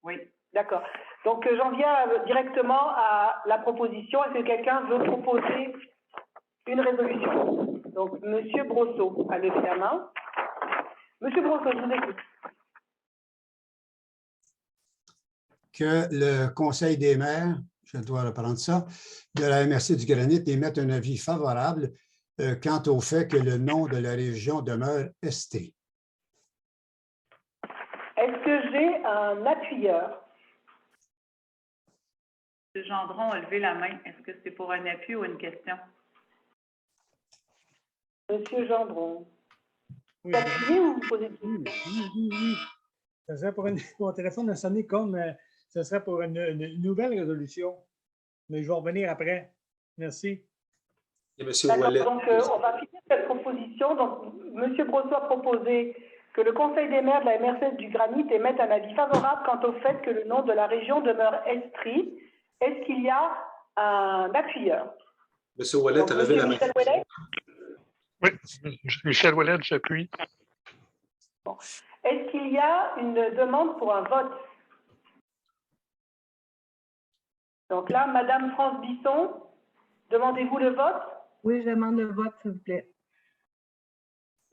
Oui. D'accord. Donc, j'en viens directement à la proposition. Est-ce que quelqu'un veut proposer une résolution? Donc, Monsieur Brosseau a levé la main. Monsieur Brosseau, je vous écoute. Que le Conseil des maires, je dois reprendre ça, de la MRC du Granit émette un avis favorable quant au fait que le nom de la région demeure ST. Est-ce que j'ai un appuyeur? M. Gendron a levé la main. Est-ce que c'est pour un appui ou une question? Monsieur Gendron. Oui. Vous appuyez ou vous posez des questions? Oui. Ça serait pour mon téléphone a sonné comme ce serait pour une nouvelle résolution. Mais je vais revenir après. Merci. Et M. Ouellet. Donc, on va finir cette proposition. Donc, M. Brosseau a proposé que le Conseil des maires de la MRC du Granit émette un avis favorable quant au fait que le nom de la région demeure Estrie. Est-ce qu'il y a un appuyeur? M. Ouellet a levé la main. Michel Ouellet? Oui, Michel Ouellet, j'appuie. Bon. Est-ce qu'il y a une demande pour un vote? Donc là, Madame France Bisson, demandez-vous le vote? Oui, je demande le vote, s'il vous plaît.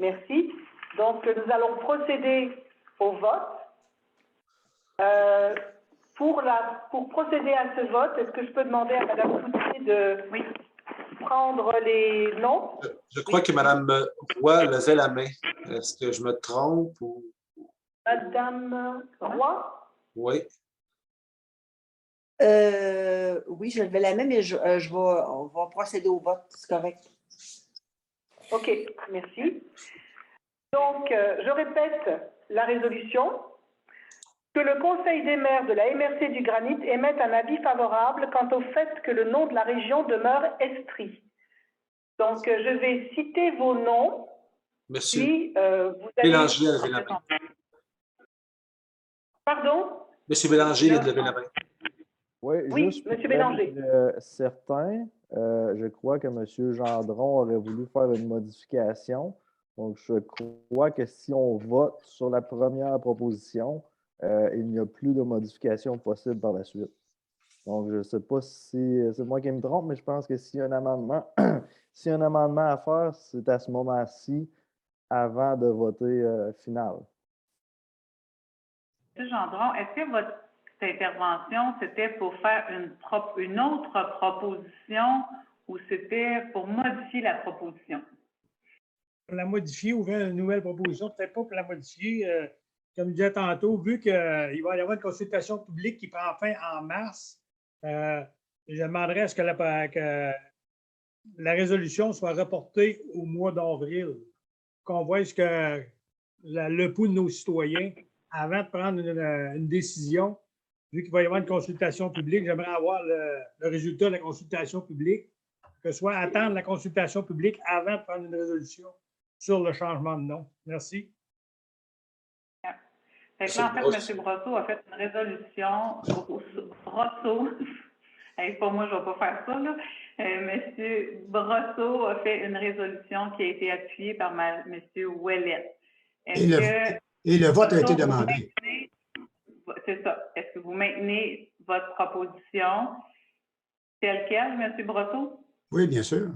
Merci. Donc, nous allons procéder au vote. Pour procéder à ce vote, est-ce que je peux demander à Madame Cloutier de prendre les noms? Je crois que Mme Roy levait la main. Est-ce que je me trompe? Ou... Madame Roy? Oui. Oui, je levais la main, mais on va procéder au vote, c'est correct. OK, merci. Donc, je répète la résolution. Que le Conseil des maires de la MRC du Granit émette un avis favorable quant au fait que le nom de la région demeure Estrie. Donc, je vais citer vos noms. Monsieur puis, vous Bélanger a levé la main. Pardon? Monsieur Bélanger vient de lever la main. Oui, Oui, juste M. pour Bélanger. être certain, je crois que M. Gendron aurait voulu faire une modification. Donc, je crois que si on vote sur la première proposition, il n'y a plus de modification possible par la suite. Donc, je ne sais pas si c'est moi qui me trompe, mais je pense que s'il y a un amendement, s'il y a un amendement à faire, c'est à ce moment-ci, avant de voter final. M. Gendron, est-ce que votre intervention, c'était pour faire une autre proposition ou c'était pour modifier la proposition? Pour la modifier ou faire une nouvelle proposition, peut-être pas pour la modifier. Comme je disais tantôt, vu qu'il va y avoir une consultation publique qui prend fin en mars, je demanderais à ce que la résolution soit reportée au mois d'avril, qu'on voit ce que le pouls de nos citoyens avant de prendre une décision. Vu qu'il va y avoir une consultation publique, j'aimerais avoir le résultat de la consultation publique, que ce soit attendre la consultation publique avant de prendre une résolution sur le changement de nom. Merci. Fait que là, en fait, M. Brosseau a fait une résolution. Brosseau, hey, pour moi, je ne vais pas faire ça, là. M. Brosseau a fait une résolution qui a été appuyée par M. Ouellette. Et le vote a été demandé. C'est ça. Est-ce que vous maintenez votre proposition telle quelle, M. Brosseau? Oui, bien sûr.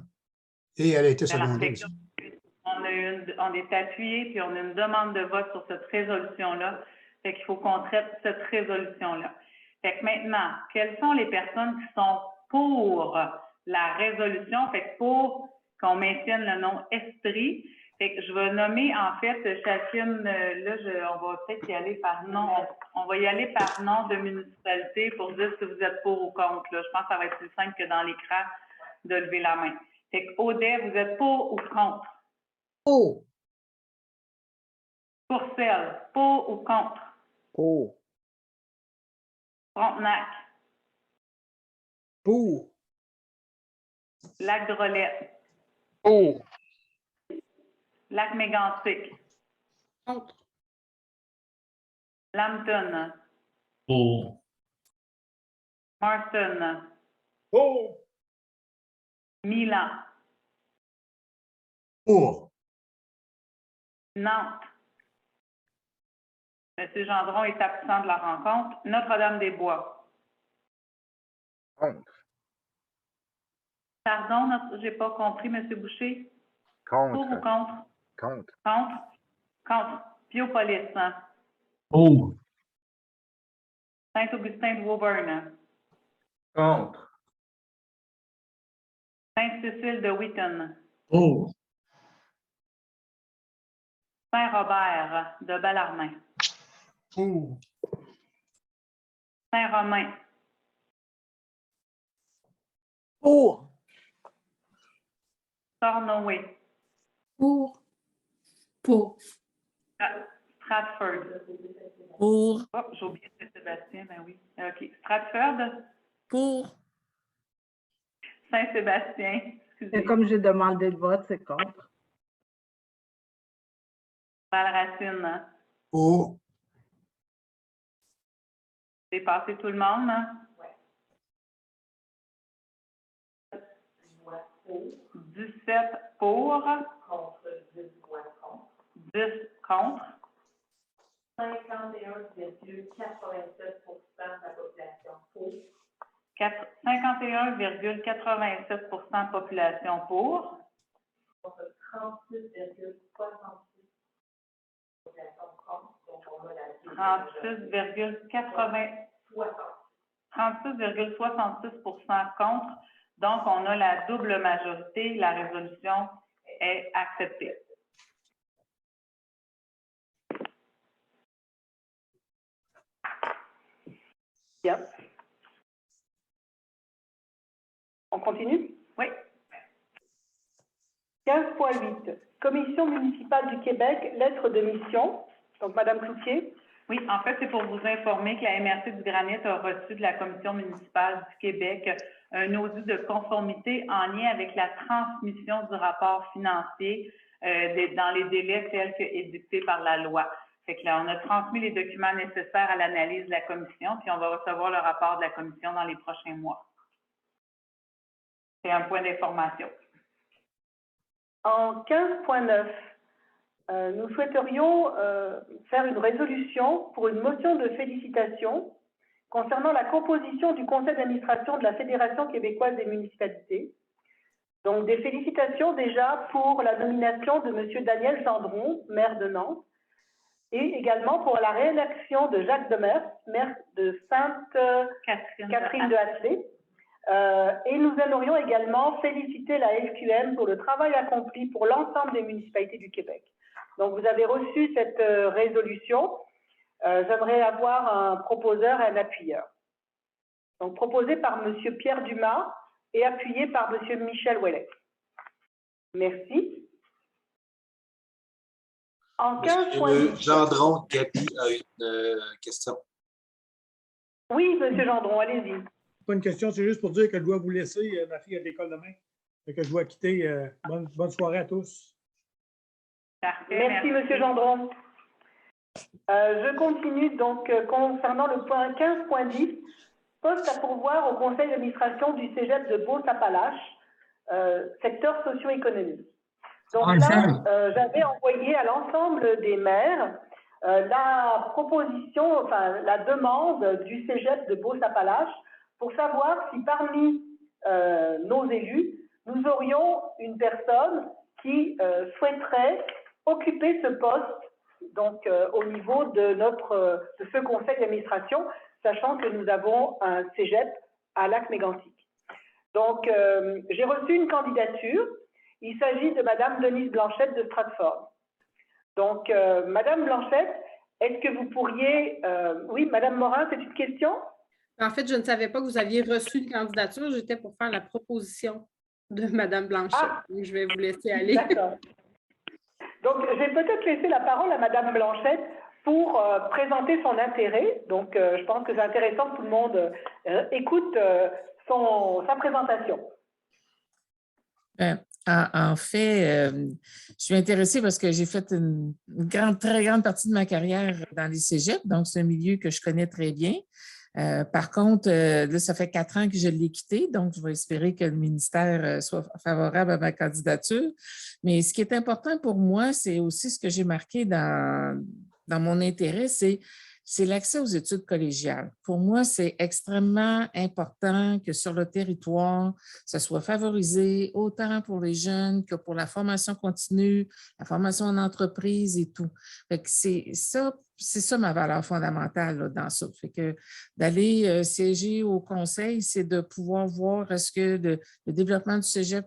Et elle a été secondée aussi. On est appuyé, puis on a une demande de vote sur cette résolution-là. Fait qu'il faut qu'on traite cette résolution-là. Fait que maintenant, quelles sont les personnes qui sont pour la résolution? Fait que pour qu'on maintienne le nom Esprit. Fait que je vais nommer, en fait, chacune, là, on va peut-être y aller par nom. On va y aller par nom de municipalité pour dire si vous êtes pour ou contre. Là. Je pense que ça va être plus simple que dans l'écran de lever la main. Fait que Audet, vous êtes pour ou contre? Pour. Courcelles, pour ou contre? Pour. Frontenac. Pour. Lac-Drolette. Pour. Lac-Mégantic. Contre. Lambton. Pour. Marston. Pour. Milan. Pour. Nantes. M. Gendron est absent de la rencontre. Notre-Dame-des-Bois. Contre. Pardon, je n'ai pas compris, M. Boucher. Contre. Pour ou contre? Contre. Contre. Contre. Piopolis. Pour. Saint-Augustin de Woburn. Contre. Sainte-Cécile de Wheaton. Pour. Saint-Robert de Bellarmin. Pour. Saint-Romain. Pour. Stornoway. Pour. Pour. Stratford. Pour. Oh, j'ai oublié Saint-Sébastien, ben oui. OK. Stratford. Pour. Saint-Sébastien. Excusez. Comme j'ai demandé le vote, c'est contre. Valracine. Pour. C'est passé tout le monde, hein? Oui. 17 pour. Contre 10 voix contre. 10 contre. 51,87% de la population pour. 51,87% de population pour. 36,66% contre. Donc, on a la double majorité. La résolution est acceptée. Bien. On continue? Oui. 15.8. Commission municipale du Québec, lettre de mission. Donc, Mme Cloutier. Oui, en fait, c'est pour vous informer que la MRC du Granit a reçu de la Commission municipale du Québec un audit de conformité en lien avec la transmission du rapport financier dans les délais tels que édictés par la loi. Fait que là, on a transmis les documents nécessaires à l'analyse de la commission, puis on va recevoir le rapport de la commission dans les prochains mois. C'est un point d'information. En 15.9, nous souhaiterions faire une résolution pour une motion de félicitations concernant la composition du conseil d'administration de la Fédération québécoise des municipalités. Donc, des félicitations déjà pour la nomination de M. Daniel Gendron, maire de Nantes, et également pour la réélection de Jacques Demers, maire de Sainte-Catherine de Hatley. Et nous aimerions également féliciter la FQM pour le travail accompli pour l'ensemble des municipalités du Québec. Donc, vous avez reçu cette résolution. J'aimerais avoir un proposeur et un appuyeur. Donc, proposé par M. Pierre Dumas et appuyé par M. Michel Ouellet. Merci. En 15.10. Gendron, Gabi a une question. Oui, M. Gendron, allez-y. Pas une question, c'est juste pour dire que je dois vous laisser. Ma fille a de l'école demain. Et que je dois quitter. Bonne soirée à tous. Parfait, merci. M. Gendron. Je continue donc concernant le point 15.10, poste à pourvoir au conseil d'administration du cégep de Beauce-Appalaches, secteur socio-économique. Donc là, j'avais envoyé à l'ensemble des maires la proposition, enfin la demande du cégep de Beauce-Appalaches pour savoir si parmi nos élus, nous aurions une personne qui souhaiterait occuper ce poste, donc au niveau de ce conseil d'administration, sachant que nous avons un cégep à Lac-Mégantic. Donc, j'ai reçu une candidature. Il s'agit de Mme Denise Blanchette de Stratford. Donc, Mme Blanchette, est-ce que vous pourriez... oui, Mme Morin, c'est une question? En fait, je ne savais pas que vous aviez reçu une candidature. J'étais pour faire la proposition de Mme Blanchette. Ah, donc, je vais vous laisser aller. D'accord. Donc, je vais peut-être laisser la parole à Mme Blanchette pour présenter son intérêt. Donc, je pense que c'est intéressant que tout le monde écoute sa présentation. En fait, je suis intéressée parce que j'ai fait une très grande partie de ma carrière dans les cégeps, donc c'est un milieu que je connais très bien. Par contre, là, ça fait 4 ans que je l'ai quitté, donc je vais espérer que le ministère soit favorable à ma candidature. Mais ce qui est important pour moi, c'est aussi ce que j'ai marqué dans mon intérêt, c'est l'accès aux études collégiales. Pour moi, c'est extrêmement important que sur le territoire, ça soit favorisé autant pour les jeunes que pour la formation continue, la formation en entreprise et tout. Fait que c'est ça ma valeur fondamentale là, dans ça. Fait que d'aller siéger au conseil, c'est de pouvoir voir est-ce que le développement du cégep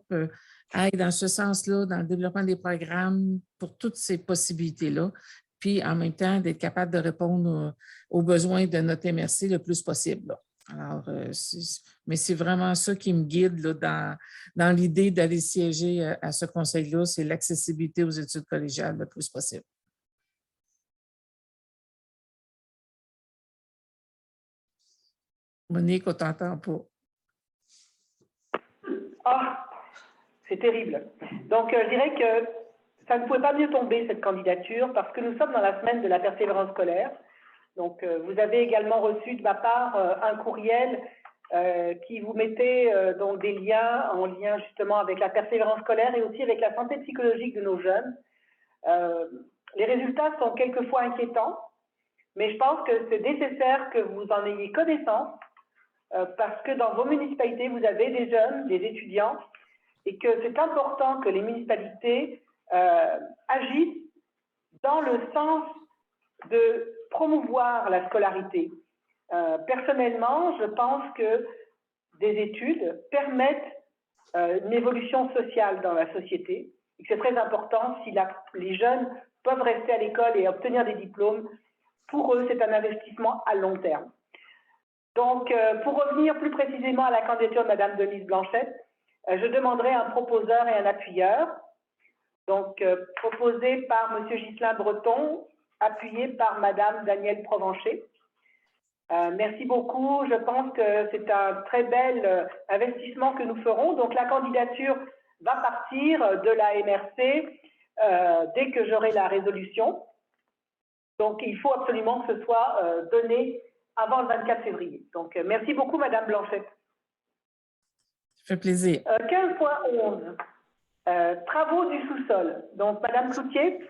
aille dans ce sens-là, dans le développement des programmes pour toutes ces possibilités-là. Puis en même temps, d'être capable de répondre aux besoins de notre MRC le plus possible. Là. Alors, mais c'est vraiment ça qui me guide là, dans l'idée d'aller siéger à ce conseil-là, c'est l'accessibilité aux études collégiales le plus possible. Monique, on ne t'entend pas. Ah, c'est terrible. Donc, je dirais que ça ne pouvait pas mieux tomber, cette candidature, parce que nous sommes dans la semaine de la persévérance scolaire. Donc, vous avez également reçu de ma part un courriel qui vous mettait donc des liens en lien justement avec la persévérance scolaire et aussi avec la santé psychologique de nos jeunes. Les résultats sont quelquefois inquiétants, mais je pense que c'est nécessaire que vous en ayez connaissance parce que dans vos municipalités, vous avez des jeunes, des étudiants, et que c'est important que les municipalités agissent dans le sens de promouvoir la scolarité. Personnellement, je pense que des études permettent une évolution sociale dans la société et que c'est très important si les jeunes peuvent rester à l'école et obtenir des diplômes. Pour eux, c'est un investissement à long terme. Donc, pour revenir plus précisément à la candidature de Mme Denise Blanchette, je demanderai un proposeur et un appuyeur. Donc, proposé par M. Ghislain Breton, appuyé par Mme Danielle Provencher. Merci beaucoup. Je pense que c'est un très bel investissement que nous ferons. Donc, la candidature va partir de la MRC dès que j'aurai la résolution. Donc, il faut absolument que ce soit donné avant le 24 février. Donc, merci beaucoup, Madame Blanchette. Ça fait plaisir. 15.11, travaux du sous-sol. Donc, Madame Cloutier.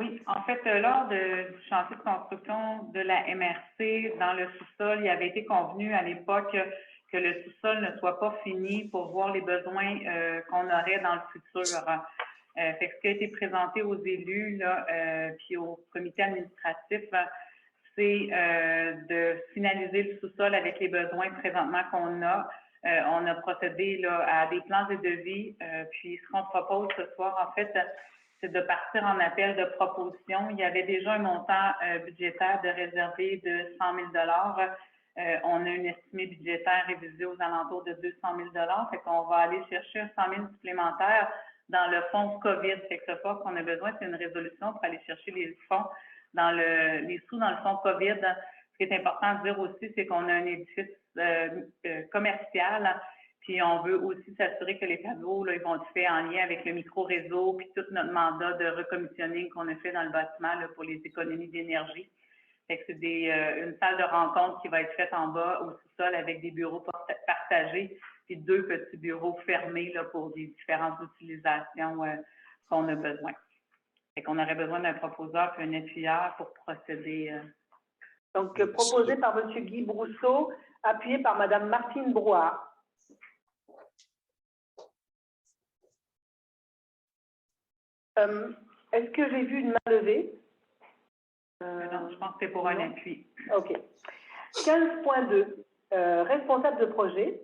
Oui, en fait, lors du chantier de construction de la MRC, dans le sous-sol, il avait été convenu à l'époque que le sous-sol ne soit pas fini pour voir les besoins qu'on aurait dans le futur. Fait que ce qui a été présenté aux élus là, puis au comité administratif, c'est de finaliser le sous-sol avec les besoins présentement qu'on a. On a procédé là, à des plans et devis, puis ce qu'on propose ce soir, en fait, c'est de partir en appel de proposition. Il y avait déjà un montant budgétaire de réservé de 100 000 on a une estimée budgétaire révisée aux alentours de 200 000 fait qu'on va aller chercher 100 000 supplémentaires dans le fonds COVID. Fait que ce soir, qu'on a besoin, c'est une résolution pour aller chercher les fonds les sous dans le fonds COVID. Ce qui est important de dire aussi, c'est qu'on a un édifice commercial. Puis on veut aussi s'assurer que les tableaux, là, ils vont être faits en lien avec le micro-réseau, puis tout notre mandat de recommissionning qu'on a fait dans le bâtiment là, pour les économies d'énergie. Fait que c'est une salle de rencontre qui va être faite en bas au sous-sol avec des bureaux partagés, puis 2 petits bureaux fermés là, pour des différentes utilisations qu'on a besoin. Fait qu'on aurait besoin d'un proposeur et un appuyeur pour procéder. Donc, proposé par M. Guy Brousseau, appuyé par Mme Martine Brouard. Est-ce que j'ai vu une main levée? Non, je pense que c'est pour un appui. OK. 15.2, responsable de projet.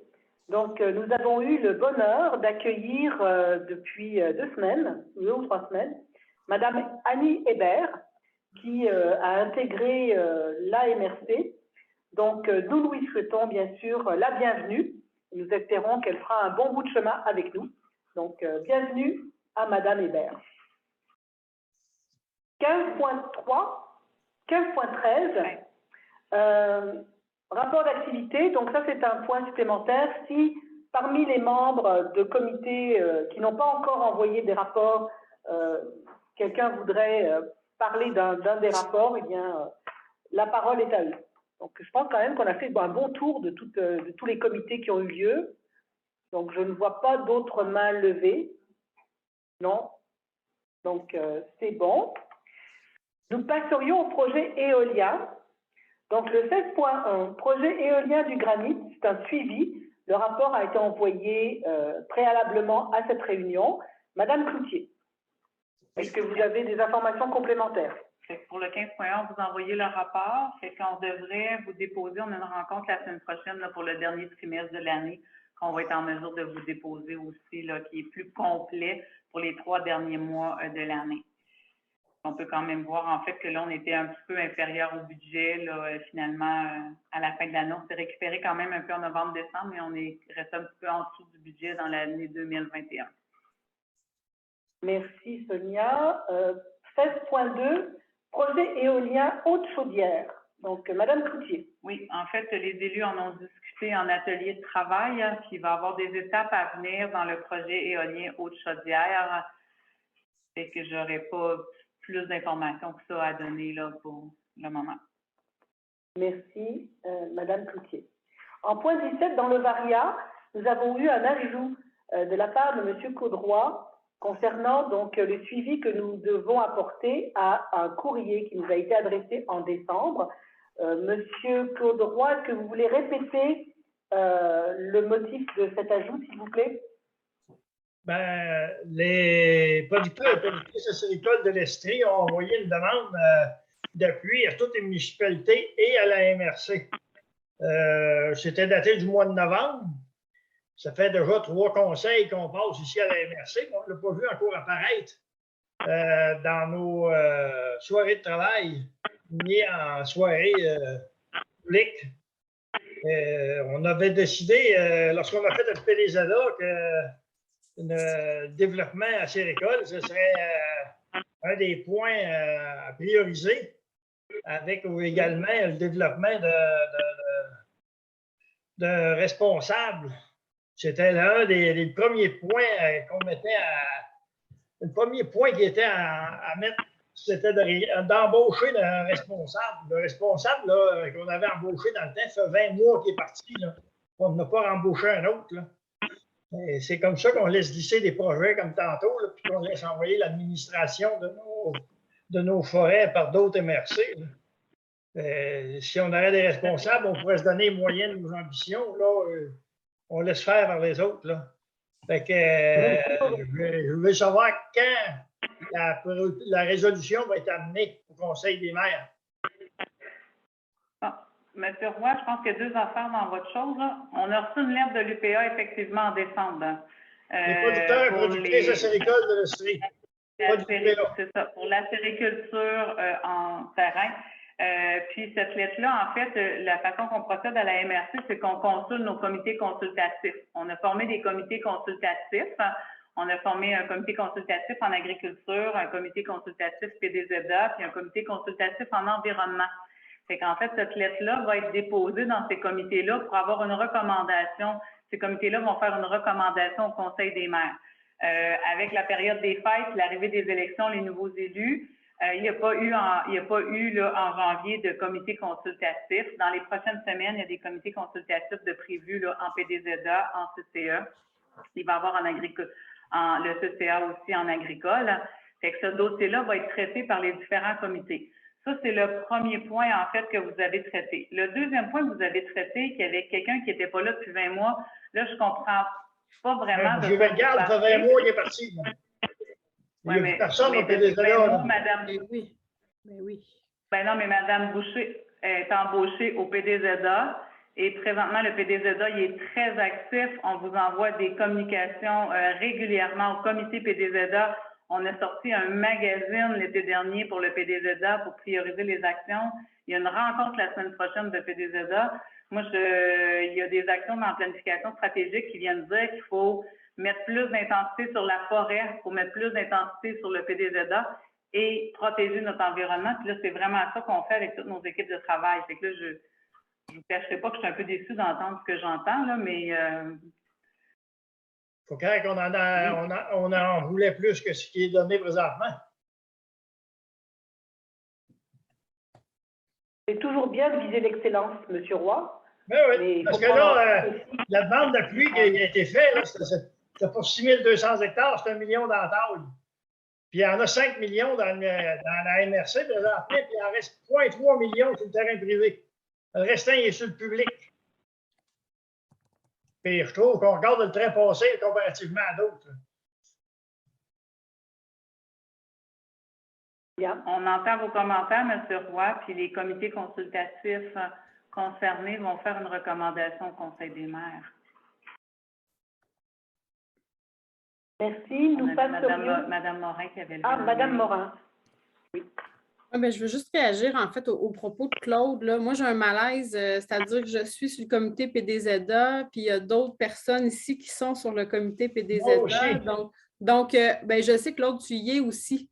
Donc, nous avons eu le bonheur d'accueillir depuis 2 semaines, 2 ou 3 semaines, Madame Annie Hébert, qui a intégré l'AMRC. Donc, nous lui souhaitons bien sûr la bienvenue. Nous espérons qu'elle fera un bon bout de chemin avec nous. Donc, bienvenue à Madame Hébert. 15.13, rapport d'activité. Donc, ça, c'est un point supplémentaire. Si parmi les membres de comités qui n'ont pas encore envoyé des rapports, quelqu'un voudrait parler d'un des rapports, eh bien, la parole est à eux. Donc, je pense quand même qu'on a fait un bon tour de tous les comités qui ont eu lieu. Donc, je ne vois pas d'autres mains levées. Non. Donc, c'est bon. Nous passerions au projet éolien. Donc, le 16.1, projet éolien du Granit, c'est un suivi. Le rapport a été envoyé préalablement à cette réunion. Madame Cloutier, est-ce que vous avez des informations complémentaires? Pour le 15.1, vous envoyez le rapport. Fait qu'on devrait vous déposer, on a une rencontre la semaine prochaine là, pour le dernier trimestre de l'année, qu'on va être en mesure de vous déposer aussi, là, qui est plus complet pour les 3 derniers mois de l'année. On peut quand même voir en fait que là, on était un petit peu inférieur au budget. Là, finalement, à la fin de l'année, on s'est récupéré quand même un peu en novembre-décembre, mais on est resté un petit peu en dessous du budget dans l'année 2021. Merci Sonia. 16.2, projet éolien Haute-Chaudière. Donc, Madame Cloutier. Oui, en fait, les élus en ont discuté en atelier de travail, puis il va y avoir des étapes à venir dans le projet éolien Haute-Chaudière. Fait que je n'aurai pas plus d'informations que ça à donner là, pour le moment. Merci, Madame Cloutier. En point 17, dans le Varia, nous avons eu un ajout de la part de M. Caudroy concernant donc le suivi que nous devons apporter à un courrier qui nous a été adressé en décembre. Monsieur Caudroy, est-ce que vous voulez répéter le motif de cet ajout, s'il vous plaît? Ben, les producteurs et productrices acéricoles de l'Estrie ont envoyé une demande d'appui à toutes les municipalités et à la MRC. C'était daté du mois de novembre. Ça fait déjà 3 conseils qu'on passe ici à la MRC. On ne l'a pas vu encore apparaître dans nos soirées de travail, ni en soirée publique. On avait décidé, lorsqu'on a fait notre PDZA, que le développement acéricole, ce serait un des points à prioriser, avec également le développement de responsables. C'était l'un des premiers points qu'on mettait le premier point qui était à mettre c'était d'embaucher un responsable. Le responsable qu'on avait embauché dans le temps, ça fait 20 mois qu'il est parti. Là. On n'a pas embauché un autre. Là. C'est comme ça qu'on laisse glisser des projets comme tantôt, là, puis qu'on laisse envoyer l'administration de nos forêts par d'autres MRC. Si on avait des responsables, on pourrait se donner les moyens de nos ambitions. Là, on laisse faire par les autres. Là. Fait que, je veux savoir quand la résolution va être amenée au Conseil des maires. Monsieur Roy, je pense qu'il y a deux affaires dans votre chose. Là. On a reçu une lettre de l'UPA effectivement en décembre. Les producteurs et productrices de séricole de l'Estrie. C'est ça, pour la sériculture en terrain. Puis cette lettre-là, en fait, la façon qu'on procède à la MRC, c'est qu'on consulte nos comités consultatifs. On a formé des comités consultatifs. On a formé un comité consultatif en agriculture, un comité consultatif PDZA, puis un comité consultatif en environnement. Fait qu'en fait, cette lettre-là va être déposée dans ces comités-là pour avoir une recommandation. Ces comités-là vont faire une recommandation au Conseil des maires. Avec la période des fêtes, l'arrivée des élections, les nouveaux élus, il n'y a pas eu en janvier de comité consultatif. Dans les prochaines semaines, il y a des comités consultatifs de prévus là, en PDZA, en CCA. Il va y avoir le CCA aussi en agricole. Fait que ce dossier-là va être traité par les différents comités. Ça, c'est le premier point, en fait, que vous avez traité. Le deuxième point que vous avez traité, qu'il y avait quelqu'un qui n'était pas là depuis 20 mois, là, je comprends pas vraiment. Je regarde, ça fait 20 mois qu'il est parti. Il n'y a personne au PDZA. Madame... Oui. Mais oui. Ben non, mais Mme Boucher est embauchée au PDZA et présentement, le PDZA, il est très actif. On vous envoie des communications régulièrement au comité PDZA. On a sorti un magazine l'été dernier pour le PDZA pour prioriser les actions. Il y a une rencontre la semaine prochaine de PDZA. Moi, il y a des actions dans la planification stratégique qui viennent dire qu'il faut mettre plus d'intensité sur la forêt, il faut mettre plus d'intensité sur le PDZA et protéger notre environnement. Puis là, c'est vraiment ça qu'on fait avec toutes nos équipes de travail. Fait que là, je ne vous cacherai pas que je suis un peu déçue d'entendre ce que j'entends, là, mais... Il faut qu'on en voulait plus que ce qui est donné présentement. C'est toujours bien de viser l'excellence, M. Roy. Ben oui, parce que là, la demande d'appui qui a été faite, c'est pour 6200 hectares, c'est 1 million dans la taille. Puis il y en a 5 millions dans la MRC, présentement, puis il en reste 0,3 millions sur le terrain privé. Le restant, il est sur le public. Puis je trouve qu'on regarde le train passer comparativement à d'autres. On entend vos commentaires, M. Roy, puis les comités consultatifs concernés vont faire une recommandation au Conseil des maires. Merci. Nous passons. Madame Morin qui avait le Madame Morin. Oui. Ben, je veux juste réagir en fait aux propos de Claude. Là. Moi, j'ai un malaise, c'est-à-dire que je suis sur le comité PDZA, puis il y a d'autres personnes ici qui sont sur le comité PDZA. Donc, je sais, Claude, tu y es aussi.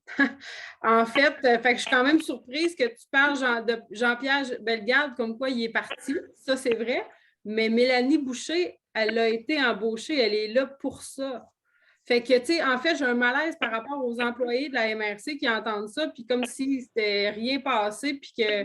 En fait, fait que je suis quand même surprise que tu parles de Jean-Pierre Bellegarde comme quoi il est parti. Ça, c'est vrai. Mais Mélanie Boucher, elle a été embauchée. Elle est là pour ça. Fait que, tu sais, en fait, j'ai un malaise par rapport aux employés de la MRC qui entendent ça, puis comme si c'était rien passé, puis que,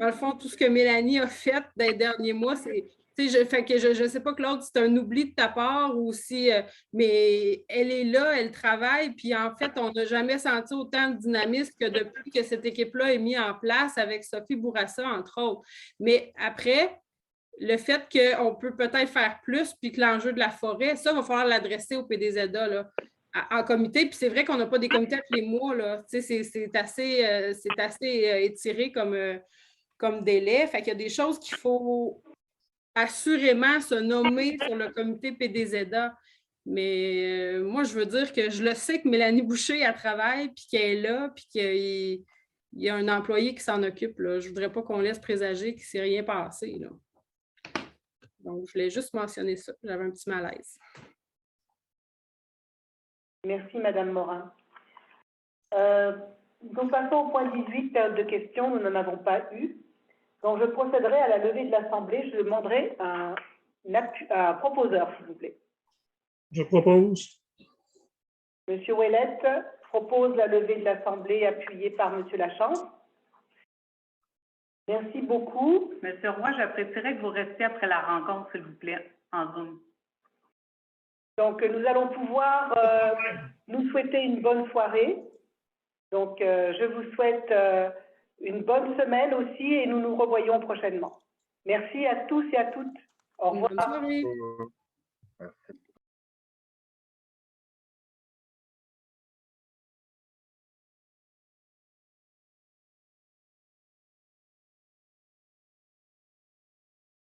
dans le fond, tout ce que Mélanie a fait dans les derniers mois, c'est... Tu sais, fait que je ne sais pas, Claude, si c'est un oubli de ta part ou si... mais elle est là, elle travaille, puis en fait, on n'a jamais senti autant de dynamisme que depuis que cette équipe-là est mise en place avec Sophie Bourassa, entre autres. Mais après... Le fait qu'on peut peut-être faire plus, puis que l'enjeu de la forêt, ça, il va falloir l'adresser au PDZA là, en comité. Puis c'est vrai qu'on n'a pas des comités tous les mois. Là. C'est assez étiré comme délai. Fait qu'il y a des choses qu'il faut assurément se nommer sur le comité PDZA. Mais moi, je veux dire que je le sais que Mélanie Boucher, elle travaille, puis qu'elle est là, puis qu'il y a un employé qui s'en occupe. Là. Je ne voudrais pas qu'on laisse présager qu'il ne s'est rien passé. Là. Donc, je voulais juste mentionner ça. J'avais un petit malaise. Merci, Mme Morin. Nous passons au point 18, période de questions. Nous n'en avons pas eu. Donc, je procéderai à la levée de l'Assemblée. Je demanderai un proposeur, s'il vous plaît. Je propose. Monsieur Ouellette. propose la levée de l'Assemblée appuyée par M. Lachance. Merci beaucoup. Monsieur Roy, j'apprécierais que vous restiez après la rencontre, s'il vous plaît, en Zoom. Donc, nous allons pouvoir nous souhaiter une bonne soirée. Donc, je vous souhaite une bonne semaine aussi et nous nous revoyons prochainement. Merci à tous et à toutes. Au revoir. Bonne soirée.